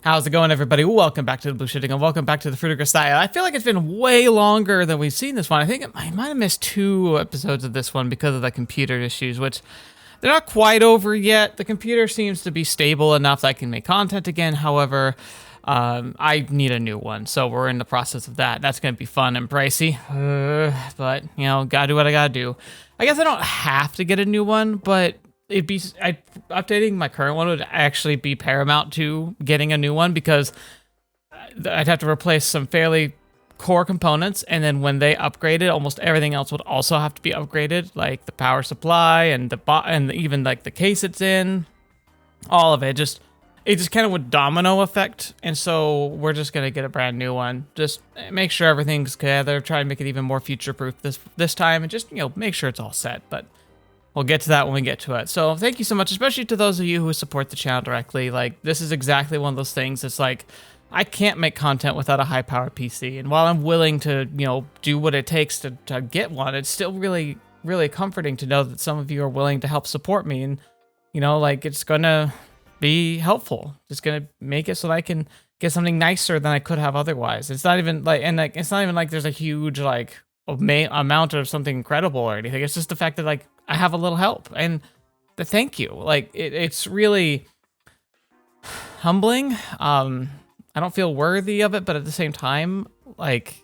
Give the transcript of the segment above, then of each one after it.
How's it going, everybody? Welcome back to TheBlueShifting and welcome back to the Fruit of Grisaia. I feel like it's been way longer than we've seen this one. I think I might have missed 2 episodes of this one because of the computer issues, which they're not quite over yet. The computer seems to be stable enough that I can make content again. However, I need a new one, so we're in the process of that. That's going to be fun and pricey, but, you know, gotta do what I gotta do. I guess I don't have to get a new one, but updating my current one would actually be paramount to getting a new one because I'd have to replace some fairly core components, and then when they upgraded, almost everything else would also have to be upgraded, like the power supply and even like the case it's in, all of it. It just kind of would domino effect, and so we're just gonna get a brand new one. Just make sure everything's together, try and make it even more future-proof this time, and just, you know, make sure it's all set. But we'll get to that when we get to it. So thank you so much, especially to those of you who support the channel directly. Like, this is exactly one of those things. It's like, I can't make content without a high-powered PC. And while I'm willing to, you know, do what it takes to get one, it's still really, really comforting to know that some of you are willing to help support me. And, you know, like, it's going to be helpful. It's going to make it so that I can get something nicer than I could have otherwise. It's not even like, it's not even like there's a huge, like, amount of something incredible or anything. It's just the fact that, like, I have a little help, and the thank you. Like, it's really humbling. I don't feel worthy of it, but at the same time, like,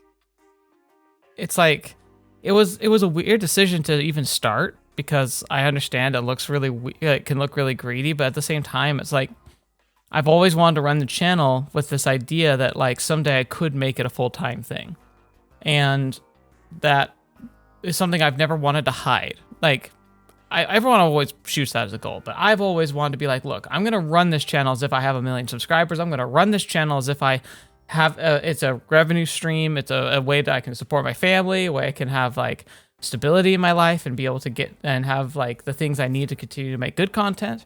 it's like it was a weird decision to even start, because I understand it can look really greedy, but at the same time, it's like I've always wanted to run the channel with this idea that, like, someday I could make it a full-time thing, and that is something I've never wanted to hide. Like, everyone always shoots that as a goal, but I've always wanted to be like, look, I'm going to run this channel as if I have 1 million subscribers. I'm going to run this channel as if I have it's a revenue stream. It's a way that I can support my family, a way I can have, like, stability in my life and be able to get and have, like, the things I need to continue to make good content.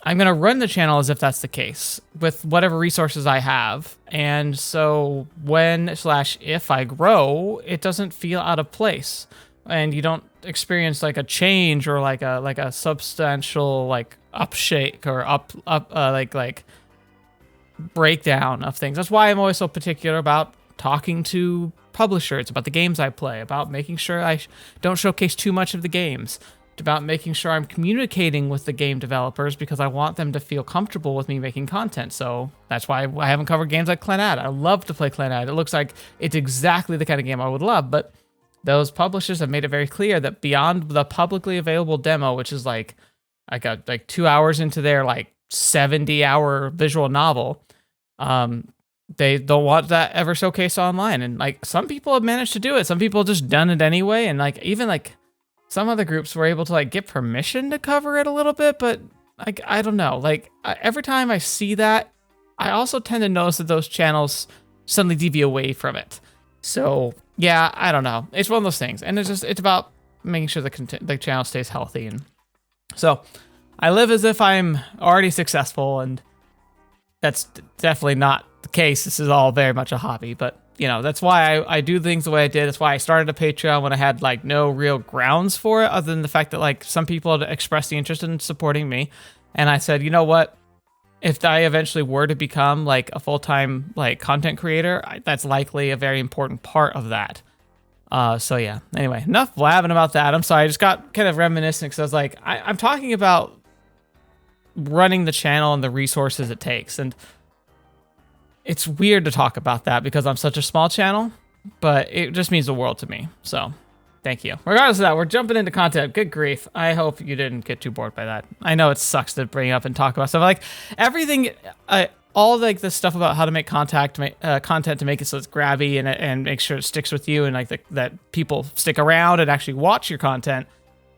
I'm going to run the channel as if that's the case with whatever resources I have. And so if I grow, it doesn't feel out of place, and you don't experience, like, a change or like a substantial, like, upshake or like breakdown of things. That's why I'm always so particular about talking to publishers about the games I play, about making sure I don't showcase too much of the games, about making sure I'm communicating with the game developers, because I want them to feel comfortable with me making content. So that's why I haven't covered games like Clannad. I love to play Clannad. It looks like it's exactly the kind of game I would love, but those publishers have made it very clear that beyond the publicly available demo, which is like I got like 2 hours into their, like, 70-hour visual novel, they don't want that ever showcased online. And, like, some people have managed to do it. Some people have just done it anyway. And, like, even, like, some other groups were able to, like, get permission to cover it a little bit. But, like, I don't know. Like, every time I see that, I also tend to notice that those channels suddenly deviate away from it. So, yeah, I don't know. It's one of those things. And it's about making sure the channel stays healthy. And so I live as if I'm already successful, and that's definitely not the case. This is all very much a hobby, but, you know, that's why I do things the way I did. That's why I started a Patreon when I had, like, no real grounds for it, other than the fact that, like, some people had expressed the interest in supporting me. And I said, you know what? If I eventually were to become, like, a full-time, like, content creator, that's likely a very important part of that. So yeah, anyway, enough blabbing about that. I'm sorry, I just got kind of reminiscent, because I was like, I'm talking about running the channel and the resources it takes, and it's weird to talk about that because I'm such a small channel, but it just means the world to me. So thank you. Regardless of that, we're jumping into content. Good grief. I hope you didn't get too bored by that. I know it sucks to bring up and talk about stuff. Like, everything, all, like, the stuff about how to make content to make it so it's grabby and make sure it sticks with you, and, like, that people stick around and actually watch your content,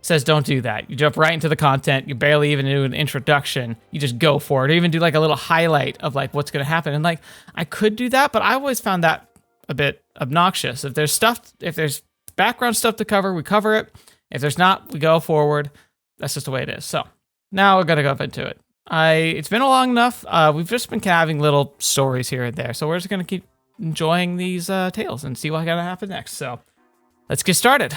says don't do that. You jump right into the content. You barely even do an introduction. You just go for it. Or even do, like, a little highlight of, like, what's going to happen. And, like, I could do that, but I always found that a bit obnoxious. If there's background stuff to cover, we cover it. If there's not, we go forward. That's just the way it is. So now we're going to go into it. It's been long enough. We've just been having little stories here and there. So we're just going to keep enjoying these tales and see what's going to happen next. So let's get started.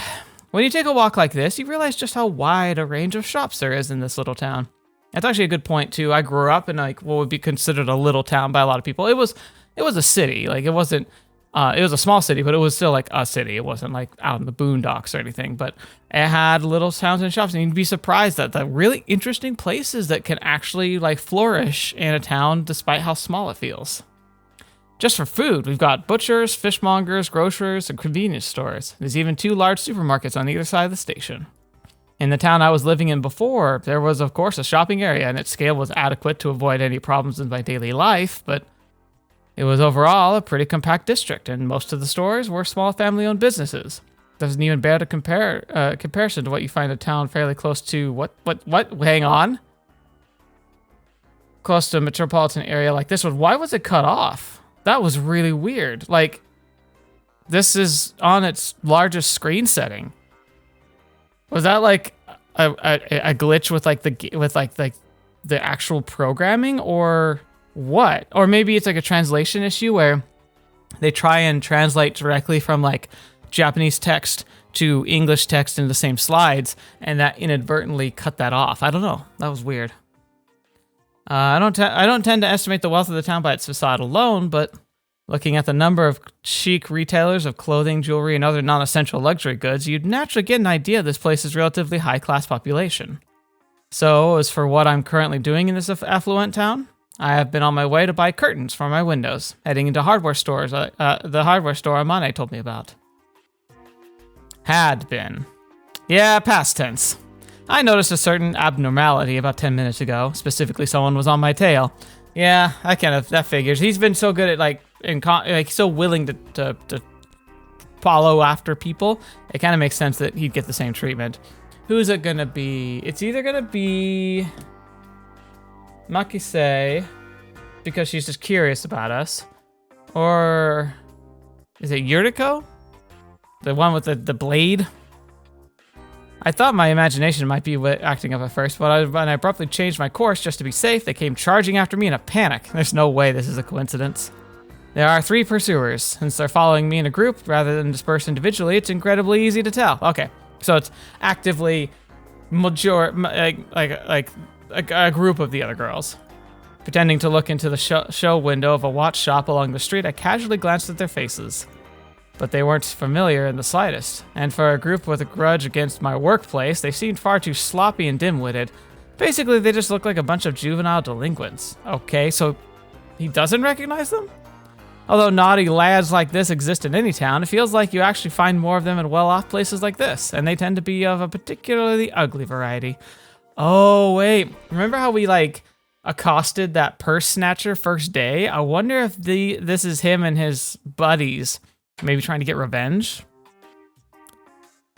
When you take a walk like this, you realize just how wide a range of shops there is in this little town. That's actually a good point too. I grew up in like what would be considered a little town by a lot of people. It was a city. Like it wasn't. It was a small city, but it was still like a city. It wasn't like out in the boondocks or anything. But it had little towns and shops, and you'd be surprised at the really interesting places that can actually like flourish in a town, despite how small it feels. Just for food, we've got butchers, fishmongers, grocers, and convenience stores. There's even 2 large supermarkets on either side of the station. In the town I was living in before, there was, of course, a shopping area, and its scale was adequate to avoid any problems in my daily life, but it was overall a pretty compact district, and most of the stores were small family-owned businesses. Doesn't even bear to comparison to what you find in a town fairly close to what? Hang on. Close to a metropolitan area like this one. Why was it cut off? That was really weird. Like, this is on its largest screen setting. Was that like a glitch with like the actual programming, or what? Or maybe it's like a translation issue where they try and translate directly from like Japanese text to English text in the same slides, and that inadvertently cut that off. I don't know. That was weird. I don't tend to estimate the wealth of the town by its facade alone, but looking at the number of chic retailers of clothing, jewelry, and other non-essential luxury goods, you'd naturally get an idea this place's relatively high-class population. So, as for what I'm currently doing in this affluent town, I have been on my way to buy curtains for my windows, heading into hardware stores, the hardware store Amane told me about. Had been. Yeah, past tense. I noticed a certain abnormality about 10 minutes ago. Specifically, someone was on my tail. Yeah, that figures. He's been so good at so willing to follow after people. It kind of makes sense that he'd get the same treatment. Who's it gonna be? It's either gonna be Makise, because she's just curious about us, or is it Yuriko? The one with the blade? I thought my imagination might be acting up at first, but when I abruptly changed my course just to be safe, they came charging after me in a panic. There's no way this is a coincidence. There are 3 pursuers. Since they're following me in a group rather than dispersed individually, it's incredibly easy to tell. Okay, so it's actively like a group of the other girls. Pretending to look into the show window of a watch shop along the street, I casually glanced at their faces. But they weren't familiar in the slightest, and for a group with a grudge against my workplace, they seemed far too sloppy and dim-witted. Basically, they just looked like a bunch of juvenile delinquents. Okay, so he doesn't recognize them? Although naughty lads like this exist in any town, it feels like you actually find more of them in well-off places like this, and they tend to be of a particularly ugly variety. Oh, wait. Remember how we, accosted that purse snatcher first day? I wonder if this is him and his buddies maybe trying to get revenge?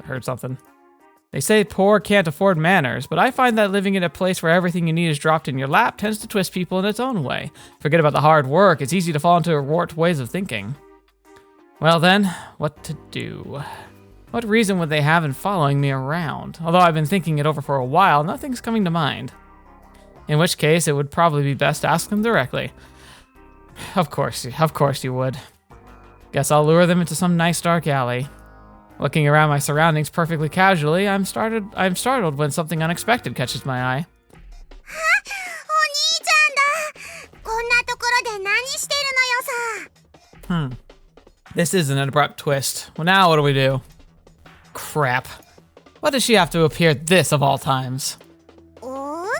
I heard something. They say poor can't afford manners, but I find that living in a place where everything you need is dropped in your lap tends to twist people in its own way. Forget about the hard work, it's easy to fall into warped ways of thinking. Well then, what to do? What reason would they have in following me around? Although I've been thinking it over for a while, nothing's coming to mind. In which case, it would probably be best to ask them directly. Of course you would. Guess I'll lure them into some nice dark alley. Looking around my surroundings perfectly casually, I'm startled when something unexpected catches my eye. This is an abrupt twist. Well, now what do we do? Crap. What does she have to appear at this of all times? Oh,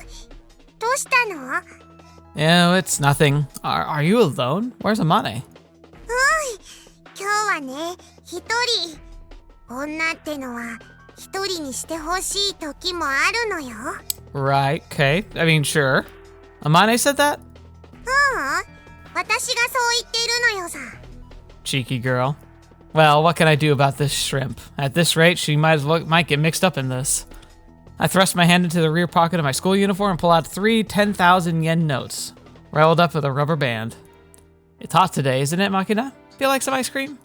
it's nothing. Are you alone? Where's Amane? Right, okay. I mean, sure. Amane said that? Cheeky girl. Well, what can I do about this shrimp? At this rate, she might get mixed up in this. I thrust my hand into the rear pocket of my school uniform and pull out 3 10,000 yen notes, rolled up with a rubber band. It's hot today, isn't it, Makina? Feel like some ice cream?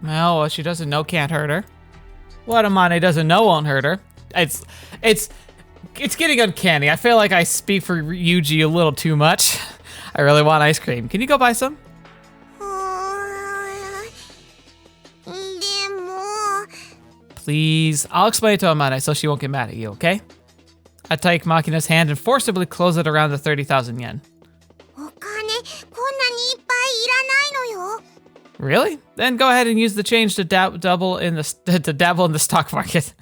Well, what she doesn't know can't hurt her. What Amane doesn't know won't hurt her. It's getting uncanny. I feel like I speak for Yuuji a little too much. I really want ice cream. Can you go buy some? please. I'll explain it to Amane so she won't get mad at you, okay? I take Makina's hand and forcibly close it around the 30,000 yen. お金こんなにいっぱいいらないのよ。 Really? Then go ahead and use the change to dabble in the stock market.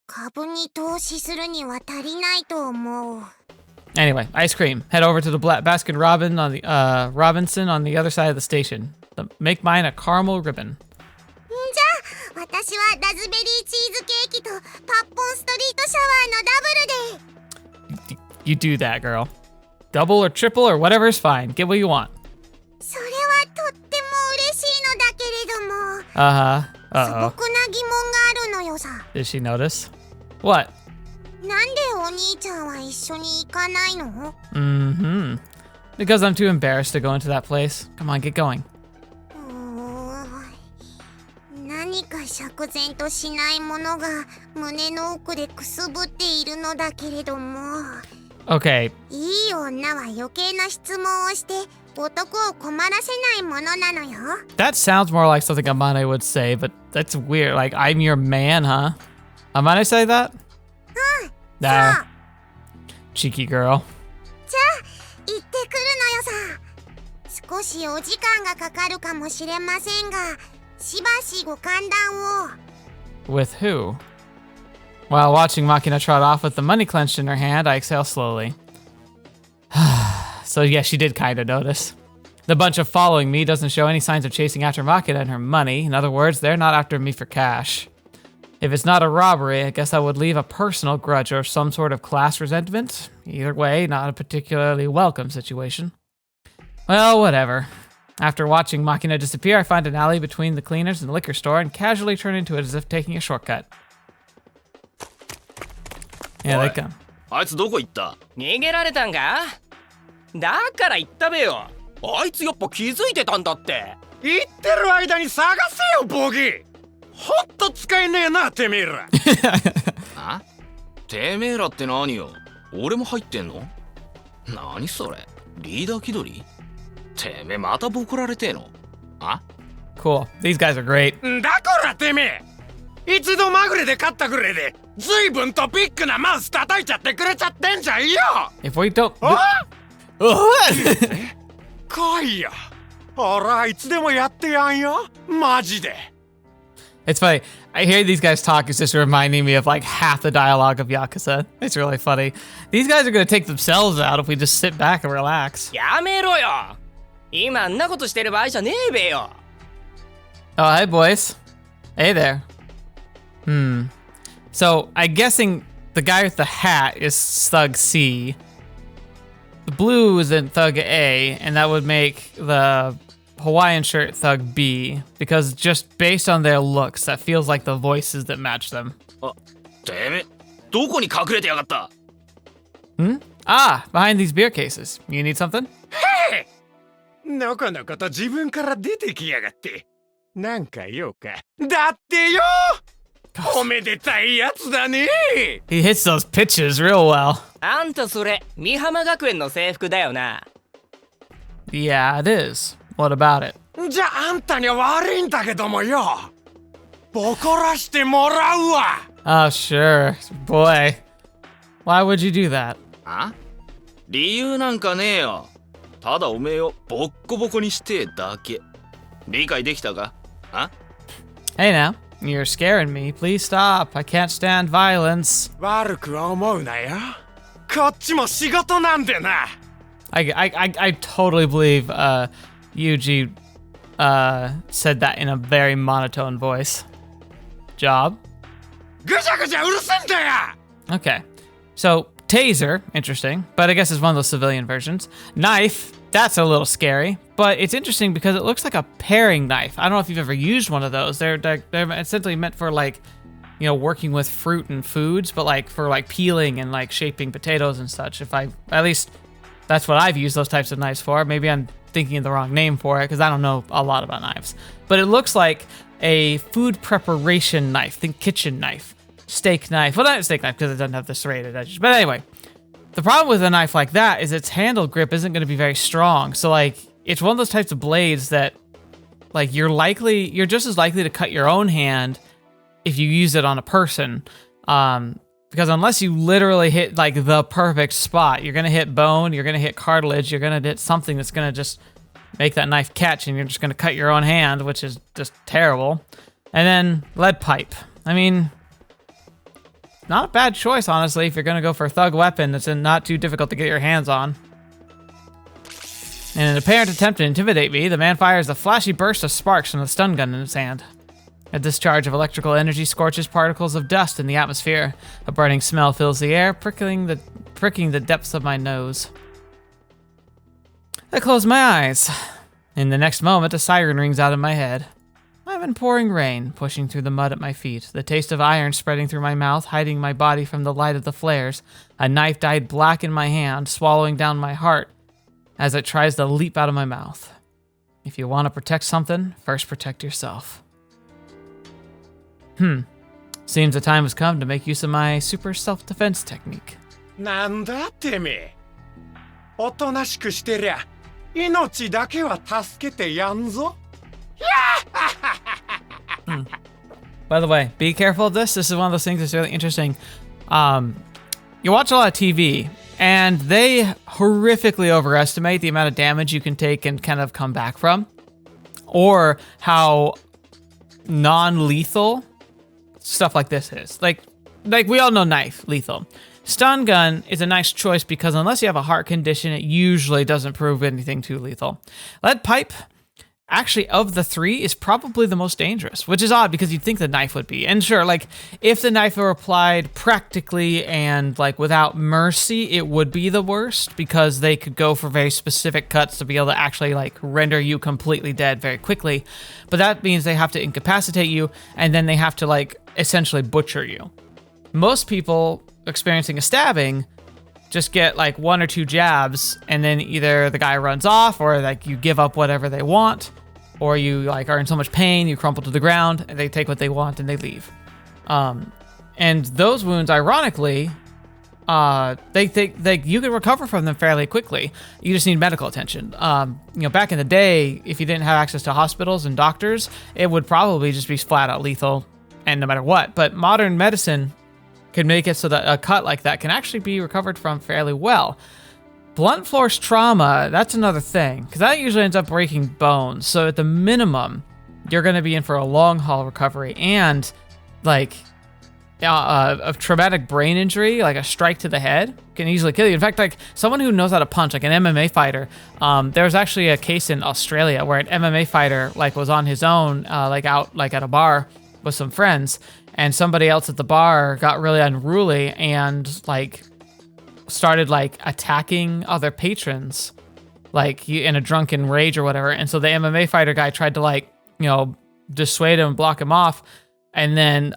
株に投資するには足りないと思う。 Anyway, ice cream. Head over to the Baskin Robinson on the other side of the station. Make mine a caramel ribbon. じゃあ私はラズベリーチーズケーキとパッポンストリートシャワーのダブルで。 You do that, girl. Double or triple or whatever is fine. Get what you want. それはとっても嬉しいのだけれども。 素 Uh-huh. 朴な疑問があるのよさ。 Did she notice? What? なんでお兄ちゃんは一緒に行かないの？ Mm-hmm. Because I'm too embarrassed to go into that place. Come on, get going. 何か釈然としないものが胸の奥でくすぶっているのだけれども。 Okay. いい女は余計な質問をして男を困らせないものなのよ。 That sounds more like something Amane would say, but that's weird. Like, I'm your man, huh? Amane say that? Nah. Cheeky girl. じゃあ行ってくるのよさ。少しお時間がかかるかもしれませんが、しばしご歓談を。 With who? While watching Makina trot off with the money clenched in her hand, I exhale slowly. So yeah, she did kind of notice. The bunch of following me doesn't show any signs of chasing after Makina and her money. In other words, they're not after me for cash. If it's not a robbery, I guess I would leave a personal grudge or some sort of class resentment. Either way, not a particularly welcome situation. Well, whatever. After watching Makina disappear, I find an alley between the cleaners and the liquor store and casually turn into it as if taking a shortcut. Yeah, they come. あいつどこ行った？逃げられたんか？だから言ったべよ。あいつやっぱ気づいてたんだって。言ってる間に探せよボギ。ほんと使えねえなてめえら。あ？てめえらって何よ？俺も入ってんの？何それ？リーダー気取り？てめえまたボコられてえの？あ？ Cool. These guys are great. だからてめえ。一度まぐれで勝ったぐらいで随分とビッグなマウス叩いちゃってくれちゃってんじゃんよ。 If we don't... 来いよ。俺はいつでもやってやんよ。マジで。 It's funny. I hear these guys talk. It's just reminding me of like half the dialogue of Yakuza. It's really funny. These guys are going to take themselves out if we just sit back and relax. やめろよ。今あんなことしてる場合じゃねえべよ。 Oh, hi, boys. Hey there. So, I'm guessing the guy with the hat is Thug C. The blue is in Thug A, and that would make the Hawaiian shirt Thug B, because just based on their looks, that feels like the voices that match them. あ、てめえ、どこに隠れてやがった？ Ah, behind these beer cases. You need something? へえ！のこのこと自分から出てきやがって。なんか用か。だってよ！おめでたいやつだね。 He hits those pitches real well. あんたそれ、美浜学園の制服だよな。Yeah, it is. What about it? じゃああんたには悪いんだけどもよ。ボコらしてもらうわ。Oh, sure. Boy. Why would you do that? あ？理由なんかねえよ。ただおめえをボッコボコにしてだけ。理解できたか？あ？ Hey now. You're scaring me. Please stop. I can't stand violence. 悪くは思うなよ。こっちも仕事なんでな。I totally believe Yuuji said that in a very monotone voice. Job? ぐちゃぐちゃうるせんだよ。 Okay. So, taser, interesting, but I guess it's one of those civilian versions. Knife, that's a little scary, but it's interesting because it looks like a paring knife. I don't know if you've ever used one of those. They're essentially meant for like, you know, working with fruit and foods, but like for like peeling and like shaping potatoes and such. At least that's what I've used those types of knives for. Maybe I'm thinking of the wrong name for it because I don't know a lot about knives. But it looks like a food preparation knife, think kitchen knife, steak knife. Well, not a steak knife because it doesn't have the serrated edges. But anyway, the problem with a knife like that is its handle grip isn't going to be very strong. So like, it's one of those types of blades that like you're just as likely to cut your own hand if you use it on a person. Because unless you literally hit like the perfect spot, you're gonna hit bone, you're gonna hit cartilage, you're gonna hit something that's gonna just make that knife catch, and you're just gonna cut your own hand, which is just terrible. And then lead pipe. I mean, not a bad choice, honestly, if you're gonna go for a thug weapon that's not too difficult to get your hands on. In an apparent attempt to intimidate me, the man fires a flashy burst of sparks from the stun gun in his hand. A discharge of electrical energy scorches particles of dust in the atmosphere. A burning smell fills the air, pricking the depths of my nose. I close my eyes. In the next moment, a siren rings out in my head. I'm in pouring rain, pushing through the mud at my feet, the taste of iron spreading through my mouth, hiding my body from the light of the flares. A knife dyed black in my hand, swallowing down my heart as it tries to leap out of my mouth. If you want to protect something, first protect yourself. Seems the time has come to make use of my super self-defense technique. なんだてめえ。おとなしくしてりゃ、命だけは助けてやんぞ。By the way, be careful of this. This is one of those things that's really interesting. You watch a lot of TV, and they horrifically overestimate the amount of damage you can take and kind of come back from, or how non-lethal stuff like this is. Like we all know knife, lethal. Stun gun is a nice choice because unless you have a heart condition, it usually doesn't prove anything too lethal. Lead pipe, actually, of the three, is probably the most dangerous, which is odd because you'd think the knife would be. And sure, like, if the knife were applied practically and, like, without mercy, it would be the worst because they could go for very specific cuts to be able to actually, like, render you completely dead very quickly. But that means they have to incapacitate you, and then they have to, like, essentially butcher you. Most people experiencing a stabbing just get, like, 1 or 2 jabs, and then either the guy runs off, or, like, you give up whatever they want, or you like are in so much pain, you crumple to the ground, and they take what they want and they leave. And those wounds, ironically, you can recover from them fairly quickly. You just need medical attention. Back in the day, if you didn't have access to hospitals and doctors, it would probably just be flat out lethal, and no matter what. But modern medicine can make it so that a cut like that can actually be recovered from fairly well. Blunt force trauma, that's another thing, because that usually ends up breaking bones. So at the minimum, you're going to be in for a long haul recovery, and like a traumatic brain injury, like a strike to the head, can easily kill you. In fact, like someone who knows how to punch, like an MMA fighter, there was actually a case in Australia where an MMA fighter like was on his own, like out like at a bar with some friends, and somebody else at the bar got really unruly and like started like attacking other patrons, like in a drunken rage or whatever. And so the MMA fighter guy tried to like, dissuade him and block him off. And then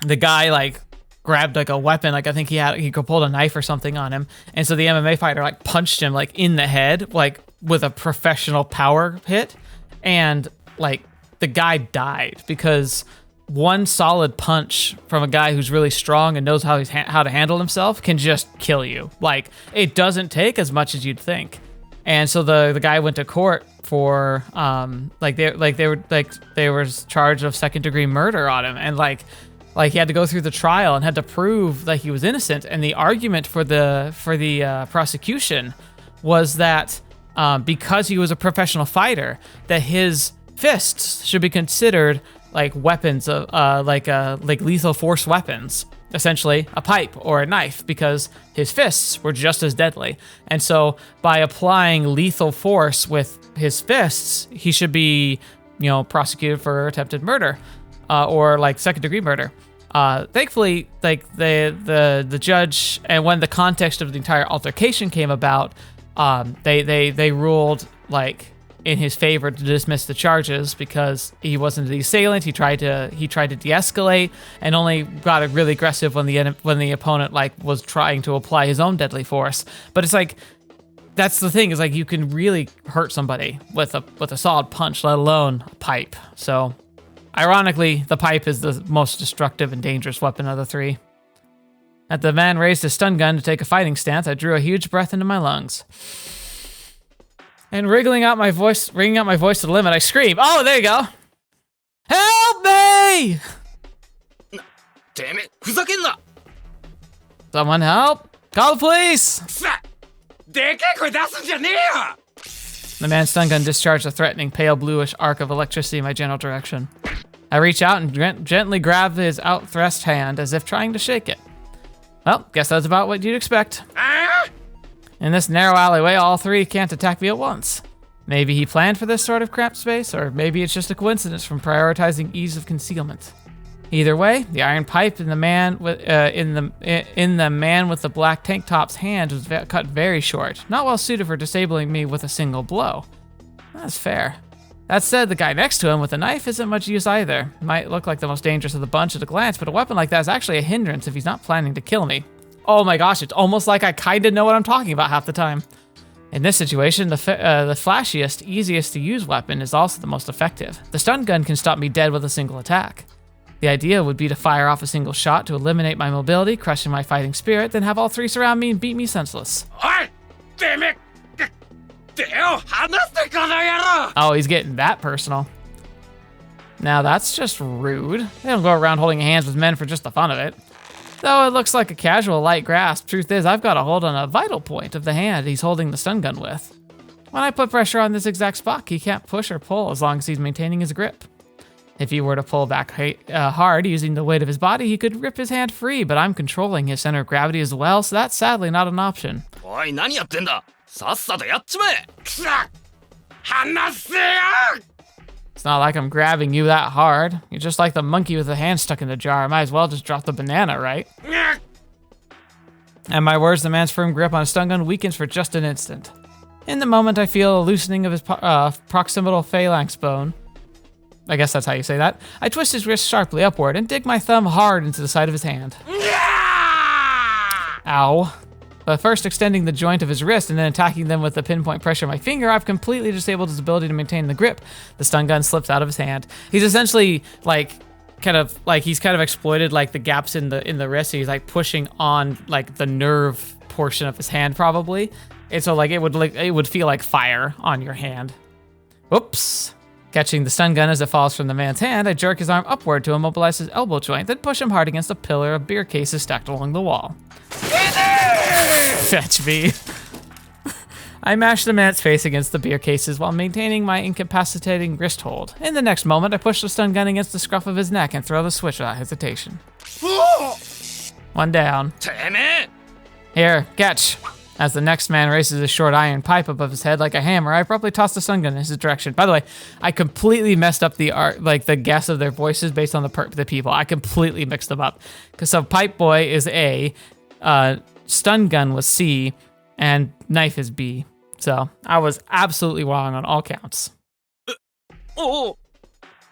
the guy like grabbed like a weapon, like I think he pulled a knife or something on him. And so the MMA fighter like punched him like in the head, like with a professional power hit. And like the guy died because one solid punch from a guy who's really strong and knows how to handle himself can just kill you. Like, it doesn't take as much as you'd think. And so the guy went to court for they were charged of second-degree murder on him, and like he had to go through the trial and had to prove that he was innocent. And the argument for the prosecution was that because he was a professional fighter, that his fists should be considered like weapons of like lethal force weapons, essentially a pipe or a knife, because his fists were just as deadly. And so by applying lethal force with his fists, he should be, prosecuted for attempted murder, or like second-degree murder. Thankfully, like the judge, and when the context of the entire altercation came about, they ruled like in his favor to dismiss the charges because he wasn't the assailant. He tried to de-escalate and only got really aggressive when the opponent like was trying to apply his own deadly force. But it's like, that's the thing, is like you can really hurt somebody with a solid punch, let alone a pipe. So ironically, the pipe is the most destructive and dangerous weapon of the three. As the man raised his stun gun to take a fighting stance, I drew a huge breath into my lungs. And wringing out my voice to the limit, I scream, "Oh, there you go! Help me!" てめえふざけんな Someone help! Call the police! くさでけえ声出すんじゃねえよ The man's stun gun discharged a threatening pale bluish arc of electricity in my general direction. I reach out and gently grab his outthrust hand as if trying to shake it. Well, guess that's about what you'd expect. In this narrow alleyway, all three can't attack me at once. Maybe he planned for this sort of cramped space, or maybe it's just a coincidence from prioritizing ease of concealment. Either way, the iron pipe in the man with the man with the black tank top's hand was cut very short, not well suited for disabling me with a single blow. That's fair. That said, the guy next to him with the knife isn't much use either. Might look like the most dangerous of the bunch at a glance, but a weapon like that is actually a hindrance if he's not planning to kill me. Oh my gosh, it's almost like I kinda know what I'm talking about half the time. In this situation, the flashiest, easiest to use weapon is also the most effective. The stun gun can stop me dead with a single attack. The idea would be to fire off a single shot to eliminate my mobility, crushing my fighting spirit, then have all three surround me and beat me senseless. Oh, he's getting that personal. Now that's just rude. They don't go around holding hands with men for just the fun of it. Though it looks like a casual light grasp, truth is I've got a hold on a vital point of the hand he's holding the stun gun with. When I put pressure on this exact spot, he can't push or pull as long as he's maintaining his grip. If he were to pull back hard using the weight of his body, he could rip his hand free, but I'm controlling his center of gravity as well, so that's sadly not an option. おい何やってんださっさとやっちまえくさ離せよ It's not like I'm grabbing you that hard. You're just like the monkey with the hand stuck in the jar. I might as well just drop the banana, right? At my words, the man's firm grip on his stun gun weakens for just an instant. In the moment, I feel a loosening of his proximal phalanx bone. I guess that's how you say that. I twist his wrist sharply upward and dig my thumb hard into the side of his hand. Ow. But first extending the joint of his wrist and then attacking them with the pinpoint pressure of my finger, I've completely disabled his ability to maintain the grip. The stun gun slips out of his hand. He's essentially kind of exploited like the gaps in the wrist. So he's like pushing on like the nerve portion of his hand probably. And so like it would feel like fire on your hand. Whoops. Catching the stun gun as it falls from the man's hand, I jerk his arm upward to immobilize his elbow joint, then push him hard against a pillar of beer cases stacked along the wall. Fetch me. I mash the man's face against the beer cases while maintaining my incapacitating wrist hold. In the next moment, I push the stun gun against the scruff of his neck and throw the switch without hesitation. One down. てめえ Here, catch. As the next man raises a short iron pipe above his head like a hammer, I abruptly toss the stun gun in his direction. By the way, I completely messed up the the guess of their voices based on the people. I completely mixed them up. Because so Pipe Boy is A, stun gun was C, and knife is B. So I was absolutely wrong on all counts. Oh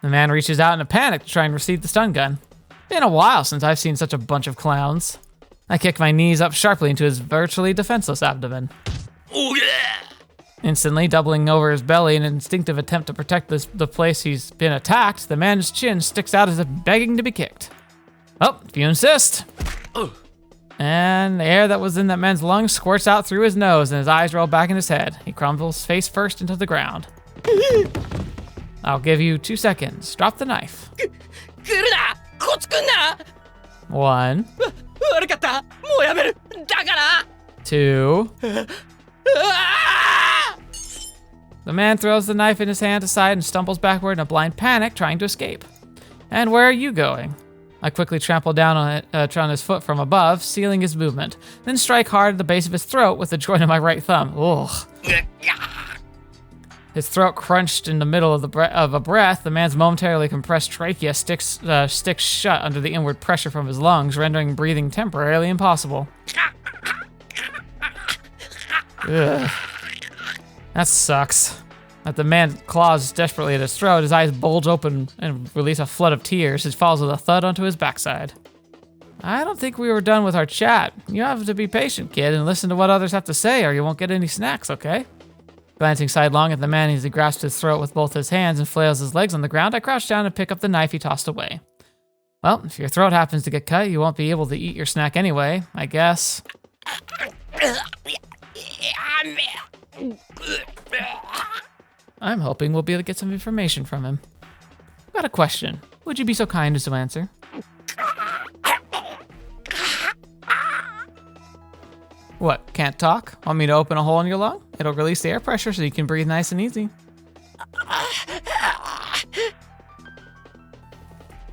The man reaches out in a panic to try and receive the stun gun. Been a while since I've seen such a bunch of clowns. I kick my knees up sharply into his virtually defenseless abdomen. oh yeah Instantly doubling over his belly in an instinctive attempt to protect the place he's been attacked, the man's chin sticks out as if begging to be kicked. Oh, if you insist. And the air that was in that man's lungs squirts out through his nose and his eyes roll back in his head. He crumbles face first into the ground. I'll give you 2 seconds. Drop the knife. 来るなこっち来んな 1, 悪かったもうやめるだから 2. うわ The man throws the knife in his hand aside and stumbles backward in a blind panic, trying to escape. And where are you going? I quickly trample down on his foot from above, sealing his movement, then strike hard at the base of his throat with the joint of my right thumb. Ugh. His throat crunched in the middle of a breath, the man's momentarily compressed trachea sticks shut under the inward pressure from his lungs, rendering breathing temporarily impossible. Ugh. That sucks. As the man claws desperately at his throat, his eyes bulge open and release a flood of tears. It falls with a thud onto his backside. I don't think we were done with our chat. You have to be patient, kid, and listen to what others have to say, or you won't get any snacks, okay? Glancing sidelong at the man as he grasps his throat with both his hands and flails his legs on the ground, I crouch down and pick up the knife he tossed away. Well, if your throat happens to get cut, you won't be able to eat your snack anyway, I guess. I'm hoping we'll be able to get some information from him. I've got a question. Would you be so kind as to answer? What, can't talk? Want me to open a hole in your lung? It'll release the air pressure so you can breathe nice and easy.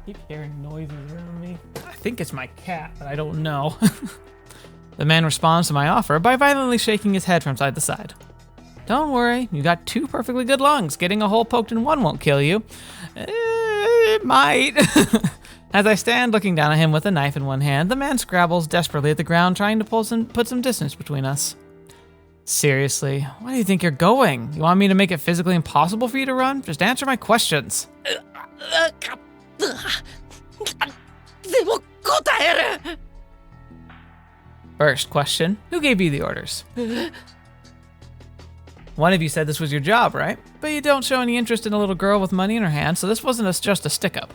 Keep hearing noises around me. I think it's my cat, but I don't know. The man responds to my offer by violently shaking his head from side to side. Don't worry, you got 2 perfectly good lungs. Getting a hole poked in one won't kill you. It might. As I stand looking down at him with a knife in one hand, the man scrabbles desperately at the ground, trying to put some distance between us. Seriously, where do you think you're going? You want me to make it physically impossible for you to run? Just answer my questions. First question, who gave you the orders? One of you said this was your job, right? But you don't show any interest in a little girl with money in her hand, so this wasn't just a stick-up.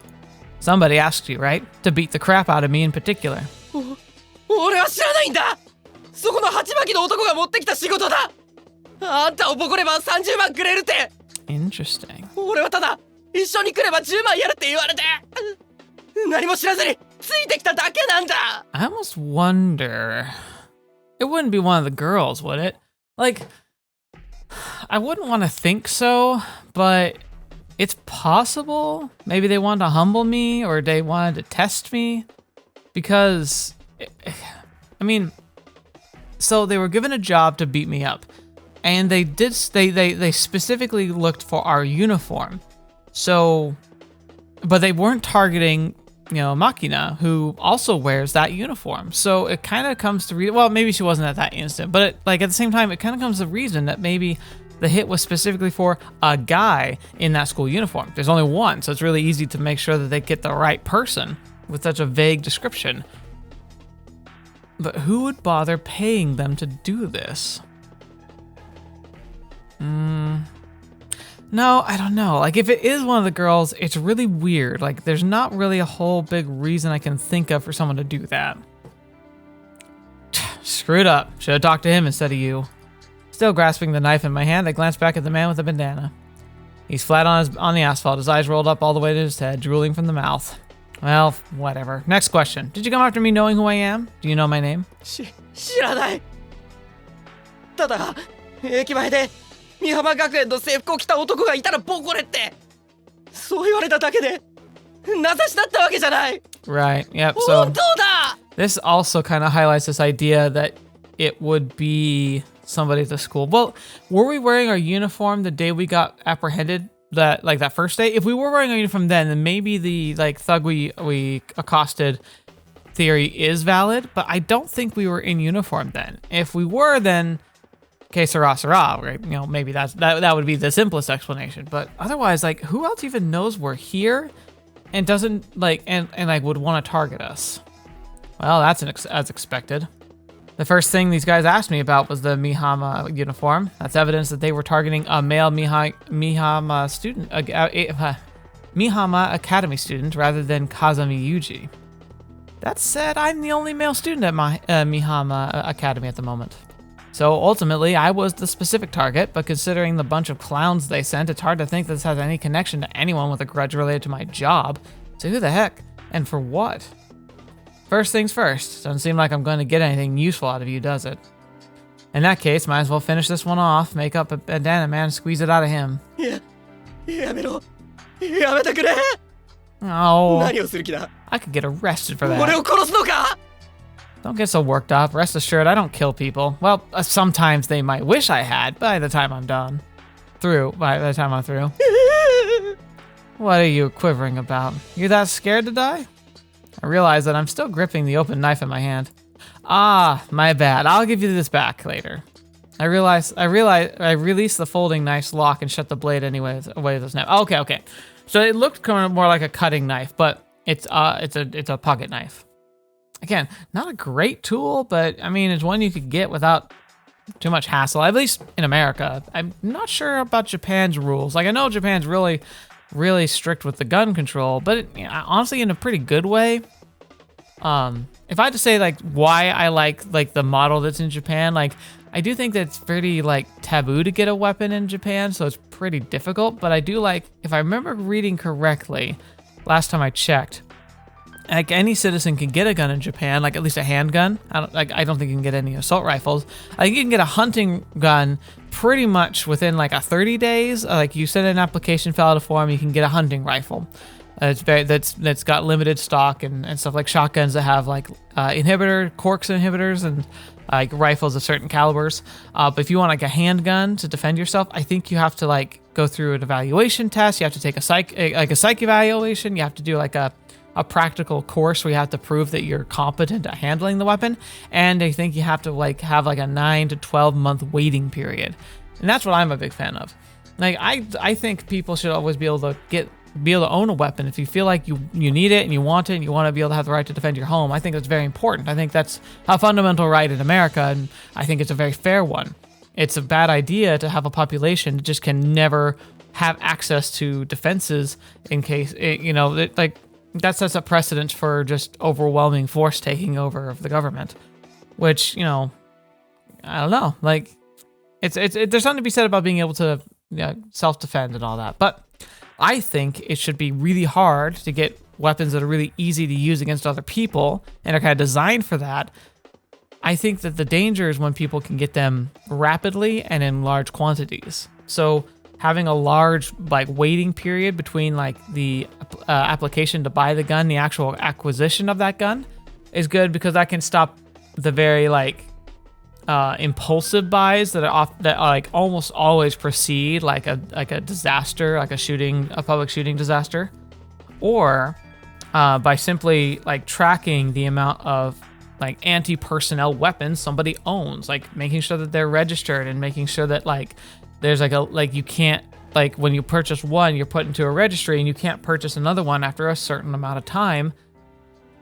Somebody asked you, right? To beat the crap out of me in particular. 俺は知らないんだ。そこの鉢巻きの男が持ってきた仕事だ。あんたをボコれば30万くれるって。Interesting. 俺はただ一緒に来れば10万やるって言われて、何も知らずについてきただけなんだ。I almost wonder. It wouldn't be one of the girls, would it? Like, I wouldn't want to think so, but it's possible. Maybe they wanted to humble me or they wanted to test me. Because, I mean, so they were given a job to beat me up. And they specifically looked for our uniform. So, but they weren't targeting, you know, Makina, who also wears that uniform. So it kind of comes to, well, maybe she wasn't at that instant, but like at the same time, it kind of comes to reason that maybe the hit was specifically for a guy in that school uniform. There's only one, so it's really easy to make sure that they get the right person with such a vague description. But who would bother paying them to do this? No, I don't know. Like, if it is one of the girls, it's really weird. Like, there's not really a whole big reason I can think of for someone to do that. Screwed up. Should have talked to him instead of you. Still grasping the knife in my hand, I glance back at the man with the bandana. He's flat on the asphalt, his eyes rolled up all the way to his head, drooling from the mouth. Well, whatever. Next question. Did you come after me knowing who I am? Do you know my name? 知らない。ただ駅前で美浜学園の制服を着た男がいたらボコれって、そう言われただけで名指しだったわけじゃない。 Right. Yep. So 本当だ。 this also kind of highlights this idea that it would be somebody at the school. Well, were we wearing our uniform the day we got apprehended? That first day? If we were wearing our uniform then maybe the thug we accosted theory is valid, but I don't think we were in uniform then. If we were, then okay, Sarah, right? You know, maybe that would be the simplest explanation. But otherwise, like, who else even knows we're here and doesn't and would want to target us? Well, that's as expected. The first thing these guys asked me about was the Mihama uniform. That's evidence that they were targeting a male Mihama student, Mihama Academy student, rather than Kazama Yuuji. That said, I'm the only male student at my Mihama Academy at the moment. So ultimately, I was the specific target, but considering the bunch of clowns they sent, it's hard to think this has any connection to anyone with a grudge related to my job. So who the heck? And for what? First things first, doesn't seem like I'm going to get anything useful out of you, does it? In that case, might as well finish this one off, make up a bandana man, and squeeze it out of him. Oh, I could get arrested for that. Don't get so worked up. Rest assured, I don't kill people. Well, sometimes they might wish I had by the time I'm done. By the time I'm through. What are you quivering about? You that scared to die? I realize that I'm still gripping the open knife in my hand. Ah, my bad. I'll give you this back later. I released the folding knife's lock and shut the blade away with the snap. Okay. So it looked kind of more like a cutting knife, but it's a pocket knife. Again, not a great tool, but I mean, it's one you could get without too much hassle, at least in America. I'm not sure about Japan's rules. Like, I know Japan's really strict with the gun control, but honestly, in a pretty good way. If I had to say like why I like the model that's in Japan, like I do think that it's pretty like taboo to get a weapon in Japan, so it's pretty difficult. But I do like, if I remember reading correctly, last time I checked, like any citizen can get a gun in Japan, like at least a handgun. I don't think you can get any assault rifles. I think you can get a hunting gun pretty much within like a 30 days. Like you send an application, fill out a form, you can get a hunting rifle. That's got limited stock and stuff like shotguns that have like corks inhibitors and like rifles of certain calibers. But if you want like a handgun to defend yourself, I think you have to like go through an evaluation test. You have to take a psych evaluation. You have to do like a practical course where you have to prove that you're competent at handling the weapon. And I think you have to like have like a 9 to 12 month waiting period. And that's what I'm a big fan of. Like I think people should always be able to own a weapon if you feel like you need it and you want it and you want to be able to have the right to defend your home. I think that's very important. I think that's a fundamental right in America, and I think it's a very fair one. It's a bad idea to have a population that just can never have access to defenses in case, that sets a precedent for just overwhelming force taking over of the government, which, I don't know. Like, there's something to be said about being able to self-defend and all that, but I think it should be really hard to get weapons that are really easy to use against other people and are kind of designed for that. I think that the danger is when people can get them rapidly and in large quantities. So having a large like waiting period between like the application to buy the gun, the actual acquisition of that gun is good because that can stop the very like impulsive buys that are like almost always precede like a disaster, like a public shooting disaster, or by simply like tracking the amount of like anti-personnel weapons somebody owns, like making sure that they're registered and making sure that like there's you can't, like when you purchase one, you're put into a registry and you can't purchase another one after a certain amount of time.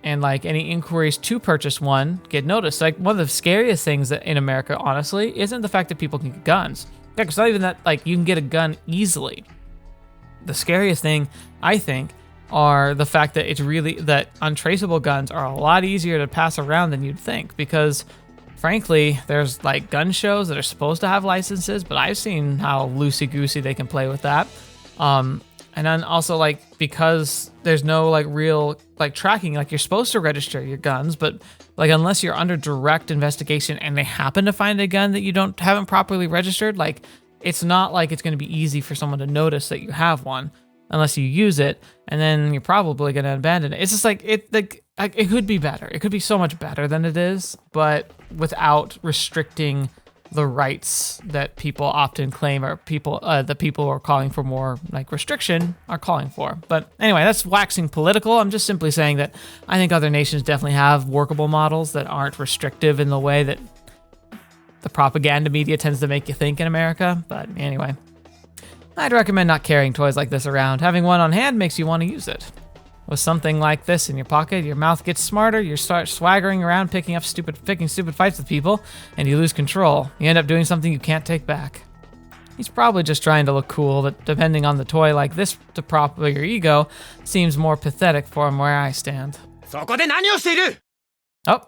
And like any inquiries to purchase one get noticed. Like one of the scariest things that in America, honestly, isn't the fact that people can get guns. Yeah, it's not even that like you can get a gun easily. The scariest thing, I think, are the fact that that untraceable guns are a lot easier to pass around than you'd think, because frankly, there's like gun shows that are supposed to have licenses, but I've seen how loosey-goosey they can play with that. And then also like, because there's no like real like tracking, like you're supposed to register your guns, but like unless you're under direct investigation and they happen to find a gun that you haven't properly registered, like it's not like it's going to be easy for someone to notice that you have one unless you use it, and then you're probably going to abandon it. It's just like it could be better. It could be so much better than it is, but without restricting the rights that people often claim are the people who are calling for more like restriction are calling for. But anyway, that's waxing political. I'm just simply saying that I think other nations definitely have workable models that aren't restrictive in the way that the propaganda media tends to make you think in America. But anyway, I'd recommend not carrying toys like this around. Having one on hand makes you want to use it. With something like this in your pocket, your mouth gets smarter, you start swaggering around, picking stupid fights with people, and you lose control. You end up doing something you can't take back. He's probably just trying to look cool, but depending on the toy like this to prop your ego, seems more pathetic for him where I stand. Oh!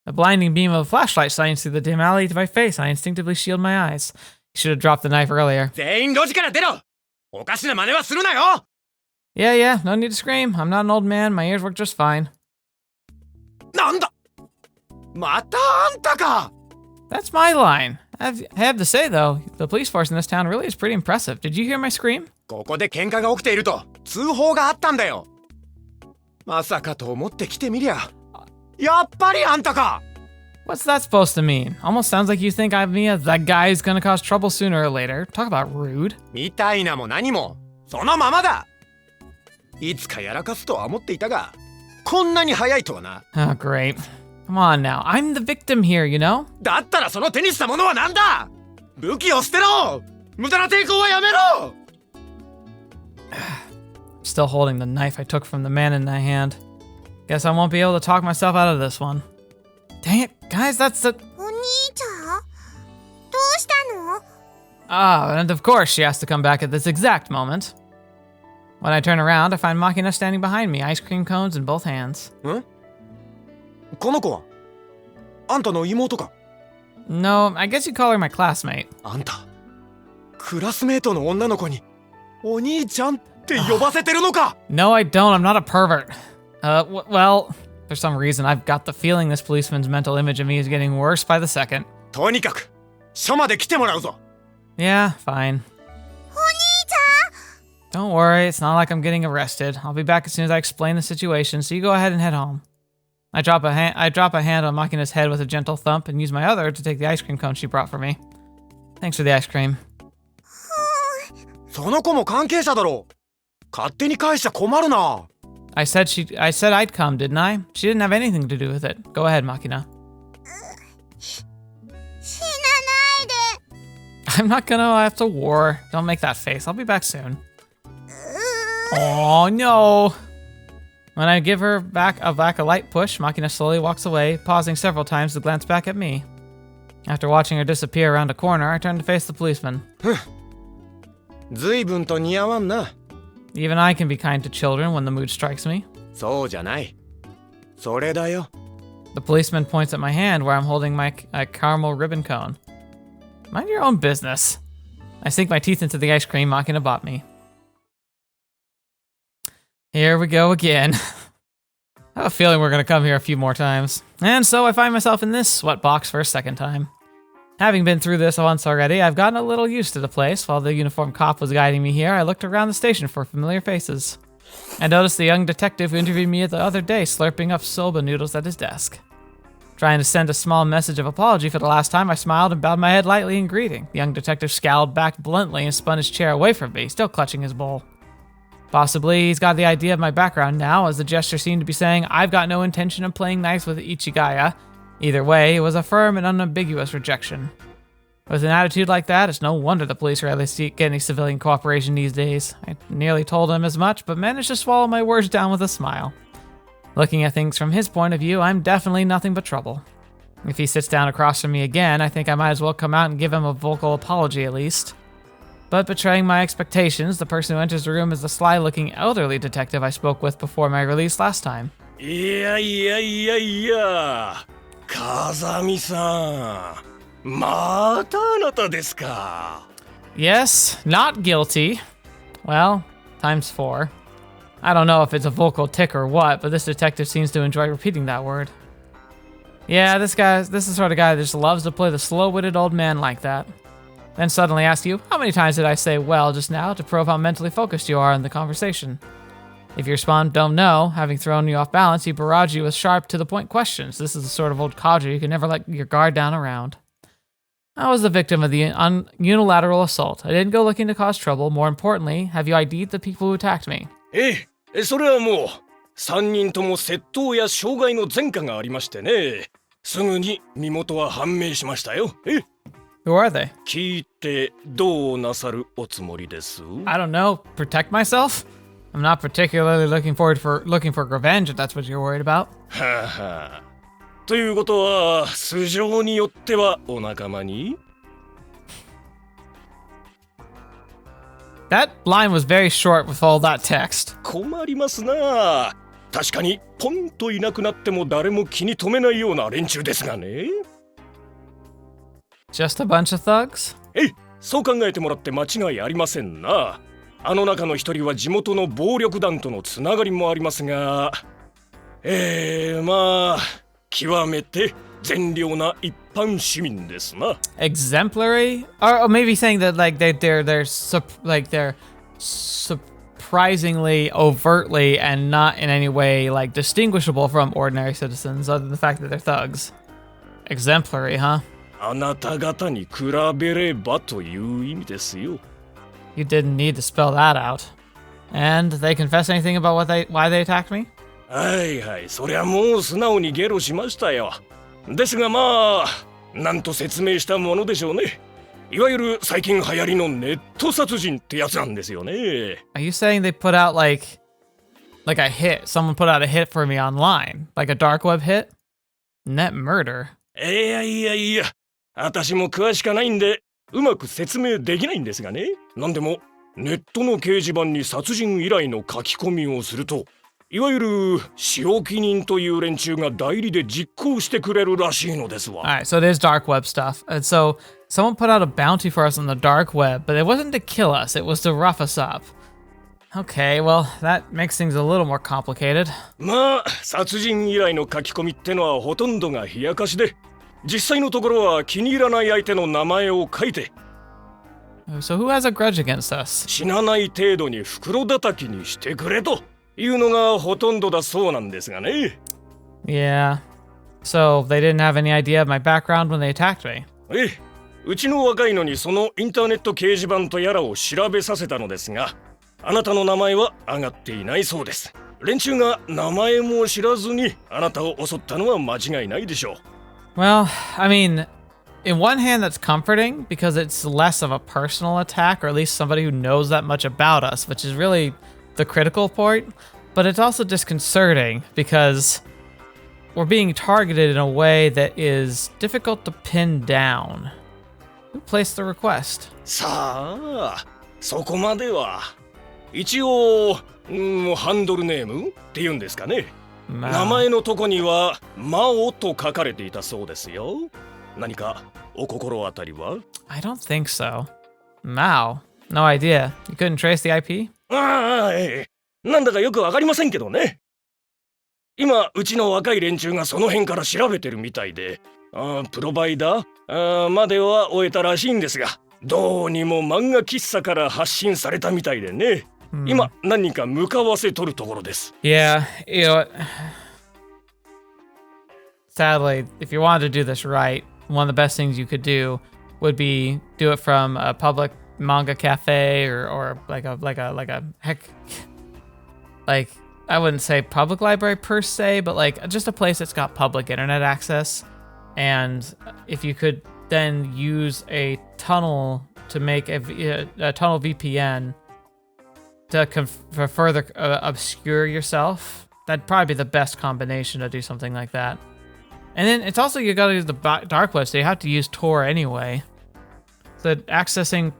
A blinding beam of a flashlight shines through the dim alley to my face. I instinctively shield my eyes. Should have dropped the knife earlier. Yeah, no need to scream. I'm not an old man. My ears work just fine. That's my line. I have to say, though, the police force in this town really is pretty impressive. Did you hear my scream? What's that supposed to mean? Almost sounds like you think I'm that guy who's gonna cause trouble sooner or later. Talk about rude. Oh, great. Come on now. I'm the victim here, you know? Still holding the knife I took from the man in my hand. Guess I won't be able to talk myself out of this one. Dang it, guys, that's the... Ah, and of course she has to come back at this exact moment. When I turn around, I find Makina standing behind me, ice cream cones in both hands. No, I guess you'd call her my classmate. No, I don't. I'm not a pervert. Well, for some reason, I've got the feeling this policeman's mental image of me is getting worse by the second. とにかく署まで来てもらうぞ。 Yeah, fine. お兄ちゃん Don't worry, it's not like I'm getting arrested. I'll be back as soon as I explain the situation, so you go ahead and head home. I drop a hand on Makina's head with a gentle thump and use my other to take the ice cream cone she brought for me. Thanks for the ice cream. その子も関係者だろ。勝手に返しちゃ困るな。 I said I'd come, didn't I? She didn't have anything to do with it. Go ahead, Makina. 死なないで I'm not gonna have to war. Don't make that face. I'll be back soon. Oh no! When I give her back a light push, Makina slowly walks away, pausing several times to glance back at me. After watching her disappear around a corner, I turn to face the policeman. 随分と似合わんな。 Even I can be kind to children when the mood strikes me. そうじゃない。それだよ。 The policeman points at my hand where I'm holding my caramel ribbon cone. Mind your own business. I sink my teeth into the ice cream Makina bought me. Here we go again. I have a feeling we're gonna come here a few more times. And so I find myself in this sweat box for a second time. Having been through this once already, I've gotten a little used to the place. While the uniformed cop was guiding me here, I looked around the station for familiar faces. I noticed the young detective who interviewed me the other day slurping up soba noodles at his desk. Trying to send a small message of apology for the last time, I smiled and bowed my head lightly in greeting. The young detective scowled back bluntly and spun his chair away from me, still clutching his bowl. Possibly he's got the idea of my background now, as the gesture seemed to be saying, I've got no intention of playing nice with Ichigaya. Either way, it was a firm and unambiguous rejection. With an attitude like that, it's no wonder the police rarely get any civilian cooperation these days. I nearly told him as much, but managed to swallow my words down with a smile. Looking at things from his point of view, I'm definitely nothing but trouble. If he sits down across from me again, I think I might as well come out and give him a vocal apology at least. But betraying my expectations, the person who enters the room is the sly-looking elderly detective I spoke with before my release last time. いやいやいやいや、風見さん、またあなたですか。 Yes, not guilty. Well, times 4. I don't know if it's a vocal tick or what, but this detective seems to enjoy repeating that word. Yeah, this is the sort of guy that just loves to play the slow-witted old man like that. Then suddenly ask you, how many times did I say well just now to prove how mentally focused you are in the conversation? If you respond, don't know, having thrown you off balance, he barrage you with sharp, to-the-point questions. This is the sort of old codger you can never let your guard down around. I was the victim of the unilateral assault. I didn't go looking to cause trouble. More importantly, have you ID'd the people who attacked me? それはもう3人とも窃盗や傷害の前科がありましてね。すぐに身元は判明しましたよ。Who are they? 聞いてどうなさるおつもりです？ I don't know. Protect myself? I'm not particularly looking for revenge if that's what you're worried about. はあはあ。ということは素性によってはお仲間に？ That line was very short with all that text. 困りますな。確かにポンといなくなっても誰も気に留めないような連中ですがね。 Just a bunch of thugs? そう考えてもらって間違いありませんな。あの中の一人は地元の暴力団とのつながりもありますが、まあ極めて善良な一般市民ですな。 Exemplary? Or maybe saying that like they're surprisingly overtly and not in any way like distinguishable from ordinary citizens, other than the fact that they're thugs. Exemplary, huh? あなた方に比べればという意味ですよ。 You didn't need to spell that out. And they confess anything about why they attacked me? はいはい、そりゃもう素直にゲロしましたよ。ですがまあ、なんと説明したものでしょうね。いわゆる最近流行りのネット殺人ってやつなんですよね。Are you saying they put out like a hit? Someone put out a hit for me online? Like a dark web hit? Net murder? いや、私も詳しくないんで、うまく説明できないんですがね。なんでも、ネットの掲示板に殺人依頼の書き込みをすると、いわゆる仕置き人という連中が代理で実行してくれるらしいのですわ。Alright, so there's dark web stuff. And so someone put out a bounty for us on the dark web, but it wasn't to kill us, it was to rough us up. Okay, well, that makes things a little more complicated. まあ殺人依頼の書き込みってのはほとんどが冷やかしで、実際のところは気に入らない相手の名前を書いて So who has a grudge against us? 死なない程度に袋叩きにしてくれというのがほとんどだそうなんですがね。Yeah. So they didn't have any idea of my background when they attacked me. ええ、うちの若いのにそのインターネット掲示板とやらを調べさせたのですが、あなたの名前は上がっていないそうです。連中が名前も知らずにあなたを襲ったのは間違いないでしょう。Well, I mean, in one hand, that's comforting because it's less of a personal attack, or at least somebody who knows that much about us, which is really the critical point. But it's also disconcerting because we're being targeted in a way that is difficult to pin down. Who placed the request? さあ、そこまでは。一応、ハンドルネームって言うんですかね。名前のとこにはマオと書かれていたそうですよ。何かお心当たりは？ I don't think so. Mao? No idea. You couldn't trace the IP? ああ、ええ。なんだかよくわかりませんけどね。今、うちの若い連中がその辺から調べてるみたいで、プロバイダーまでは終えたらしいんですが、どうにも漫画喫茶から発信されたみたいでね。今、何人か向かわせとるところです。Yeah, you know what? Sadly, if you wanted to do this right, one of the best things you could do would be do it from a public manga cafe or like a heck, like I wouldn't say public library per se, but like just a place that's got public internet access. And if you could then use a tunnel to make a tunnel VPN to further obscure yourself, that'd probably be the best combination to do something like that. And then it's also, you gotta use the dark web, so you have to use Tor anyway. So accessing,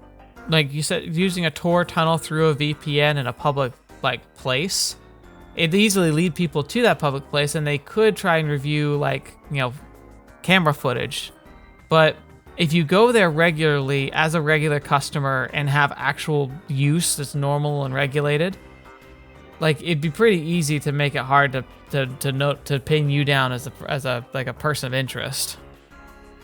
like you said, using a Tor tunnel through a VPN in a public like place, it'd easily lead people to that public place, and they could try and review like, you know, camera footage. But if you go there regularly as a regular customer and have actual use that's normal and regulated, like it'd be pretty easy to make it hard to pin you down as a like a person of interest.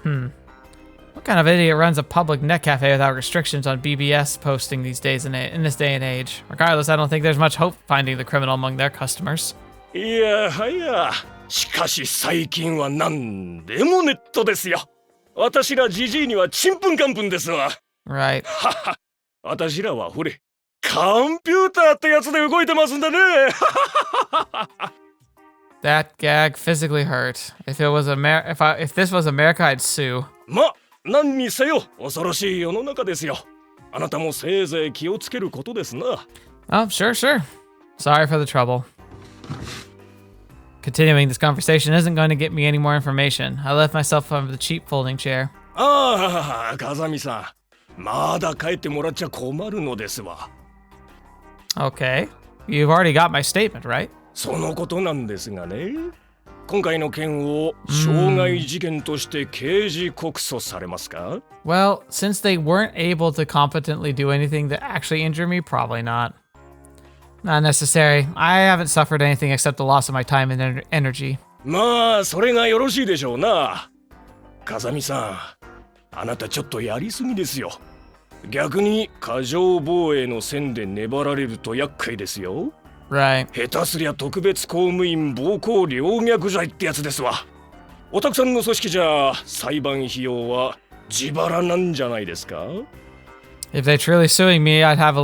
What kind of idiot runs a public net cafe without restrictions on BBS posting these days in this day and age? Regardless, I don't think there's much hope finding the criminal among their customers. いやはや、しかし最近は何でもネットですよ。私らジジイにはちんぷんかんぷんですわ。Right. はは、私らはほれ、コンピューターってやつで動いてますんでね。That gag physically hurt. If this was America, I'd sue. ま、何にせよ恐ろしい世の中ですよ。あなたもせいぜい気をつけることですな。Oh, sure. Sorry for the trouble. Continuing this conversation isn't going to get me any more information. I left myself on the cheap folding chair. ああ、風見さん、まだ帰ってもらっちゃ困るのですわ。Okay. You've already got my statement, right? そのことなんですがね。今回の件を傷害事件として刑事告訴されますか？ Well, since they weren't able to competently do anything that actually injured me, probably not. Not necessary. I haven't suffered anything except the loss of my time and energy. まあ、それがよろしいでしょうな。風見さん、あなたちょっとやりすぎですよ。逆に過剰防衛の線で粘られると厄介ですよ。Right. 下手すりゃ特別公務員暴行陵虐罪ってやつですわ。おたくさんの組織じゃ裁判費用は自腹なんじゃないですか？ If they're truly suing me, I'll have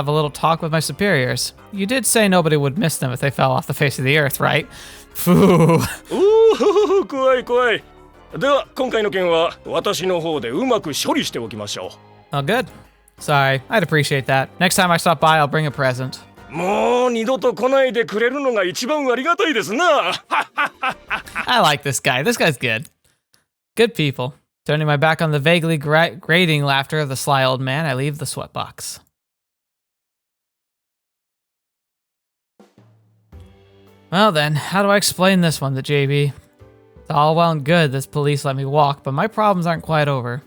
a little talk with my superiors. You did say nobody would miss them if they fell off the face of the earth, right? Phew. おお、怖い怖い。では今回の件は私の方でうまく処理しておきましょう。Oh, good. Sorry, I'd appreciate that. Next time I stop by, I'll bring a present. もう二度と来ないでくれるのが一番ありがたいですな。I like this guy. This guy's good. Good people. Turning my back on the vaguely grating laughter of the sly old man, I leave the sweatbox. Well then, how do I explain this one to JB? It's all well and good this police let me walk, but my problems aren't quite over.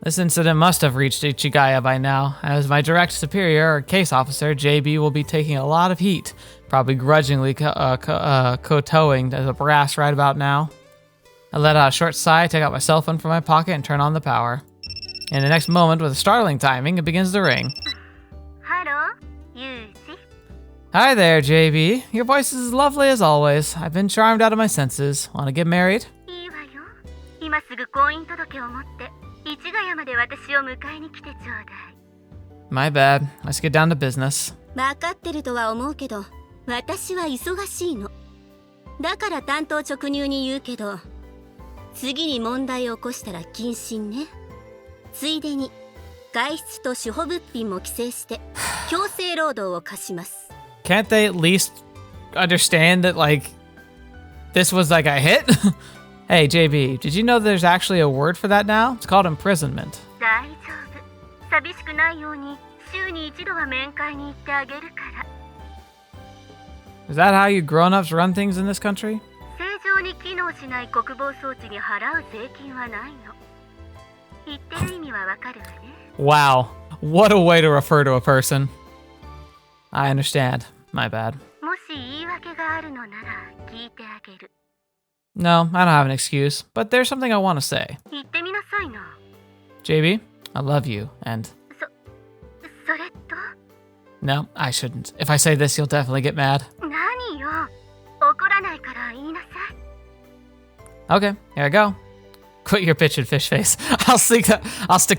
This incident must have reached Ichigaya by now. As my direct superior or case officer, JB will be taking a lot of heat, probably grudgingly kowtowing to the brass right about now. I let out a short sigh, take out my cell phone from my pocket, and turn on the power. In the next moment, with a startling timing, it begins to ring. Hello, Yuuji. Hi there, JB. Your voice is as lovely as always. I've been charmed out of my senses. Want to get married? いいわよ。今すぐ婚姻届を持って市ヶ谷まで私を迎えに来てちょうだい。 My bad. Let's get down to business. 分かってるとは思うけど、私は忙しいの。だから単刀直入に言うけど、次に問題を起こしたら謹慎ね。ついでに外出と主保物品も規制して強制労働を課します。 Can't they at least understand that, like, this was like a hit? Hey, JB, did you know there's actually a word for that now? It's called imprisonment. 大丈夫。寂しくないように週に一度は面会に行ってあげるから。 Is that how you grown-ups run things in this country? 正常に機能しない国防装置に払う税金はないの。言ってる意味はわかるわね。 Wow. What a way to refer to a person. I understand. My bad. もし言い訳があるのなら聞いてあげる。 No, I don't have an excuse, but there's something I want to say. 言ってみなさいな。 JB, I love you, and... それと No, I shouldn't. If I say this, you'll definitely get mad. 何よ。怒らないから言いなさい。 Okay, here I go. Quit your bitch and fish face. I'll stick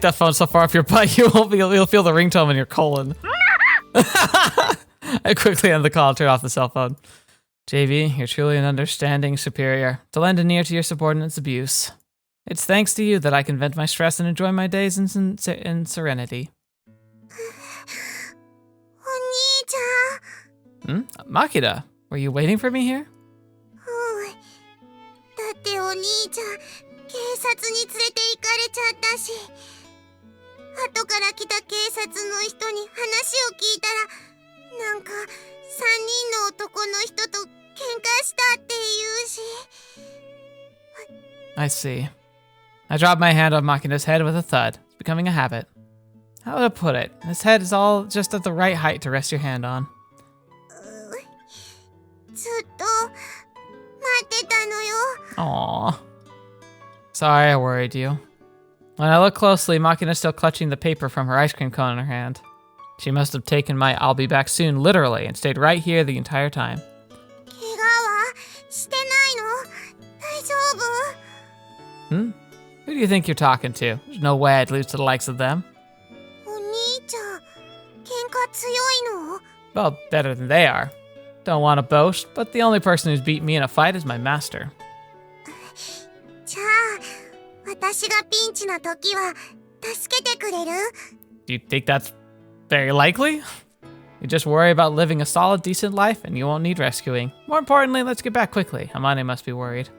that phone so far up your butt you'll feel the ringtone in your colon. I quickly end the call and turn off the cell phone. JB, you're truly an understanding superior. To lend an ear to your subordinate's abuse. It's thanks to you that I can vent my stress and enjoy my days in serenity. お兄ちゃん。 Makida, were you waiting for me here? だってお兄ちゃん警察に連れて行かれちゃったし、後から来た警察の人に話を聞いたら、なんか3人の男の人と喧嘩したって言うし。 I see. I dropped my hand on Makina's head with a thud. It's becoming a habit. How to put it? His head is all just at the right height to rest your hand on. ずっと待ってたのよ。 Aww. Sorry I worried you. When I look closely, Makina's still clutching the paper from her ice cream cone in her hand. She must have taken my "I'll be back soon" literally and stayed right here the entire time. 怪我はしてないの？大丈夫？ Hmm? Who do you think you're talking to? There's no way I'd lose to the likes of them. お兄ちゃん、喧嘩強いの？ Well, better than they are. Don't want to boast, but the only person who's beat me in a fight is my master. じゃあ、私がピンチな時は助けてくれる？ Do you think that's very likely? You just worry about living a solid, decent life, and you won't need rescuing. More importantly, let's get back quickly. Amane must be worried.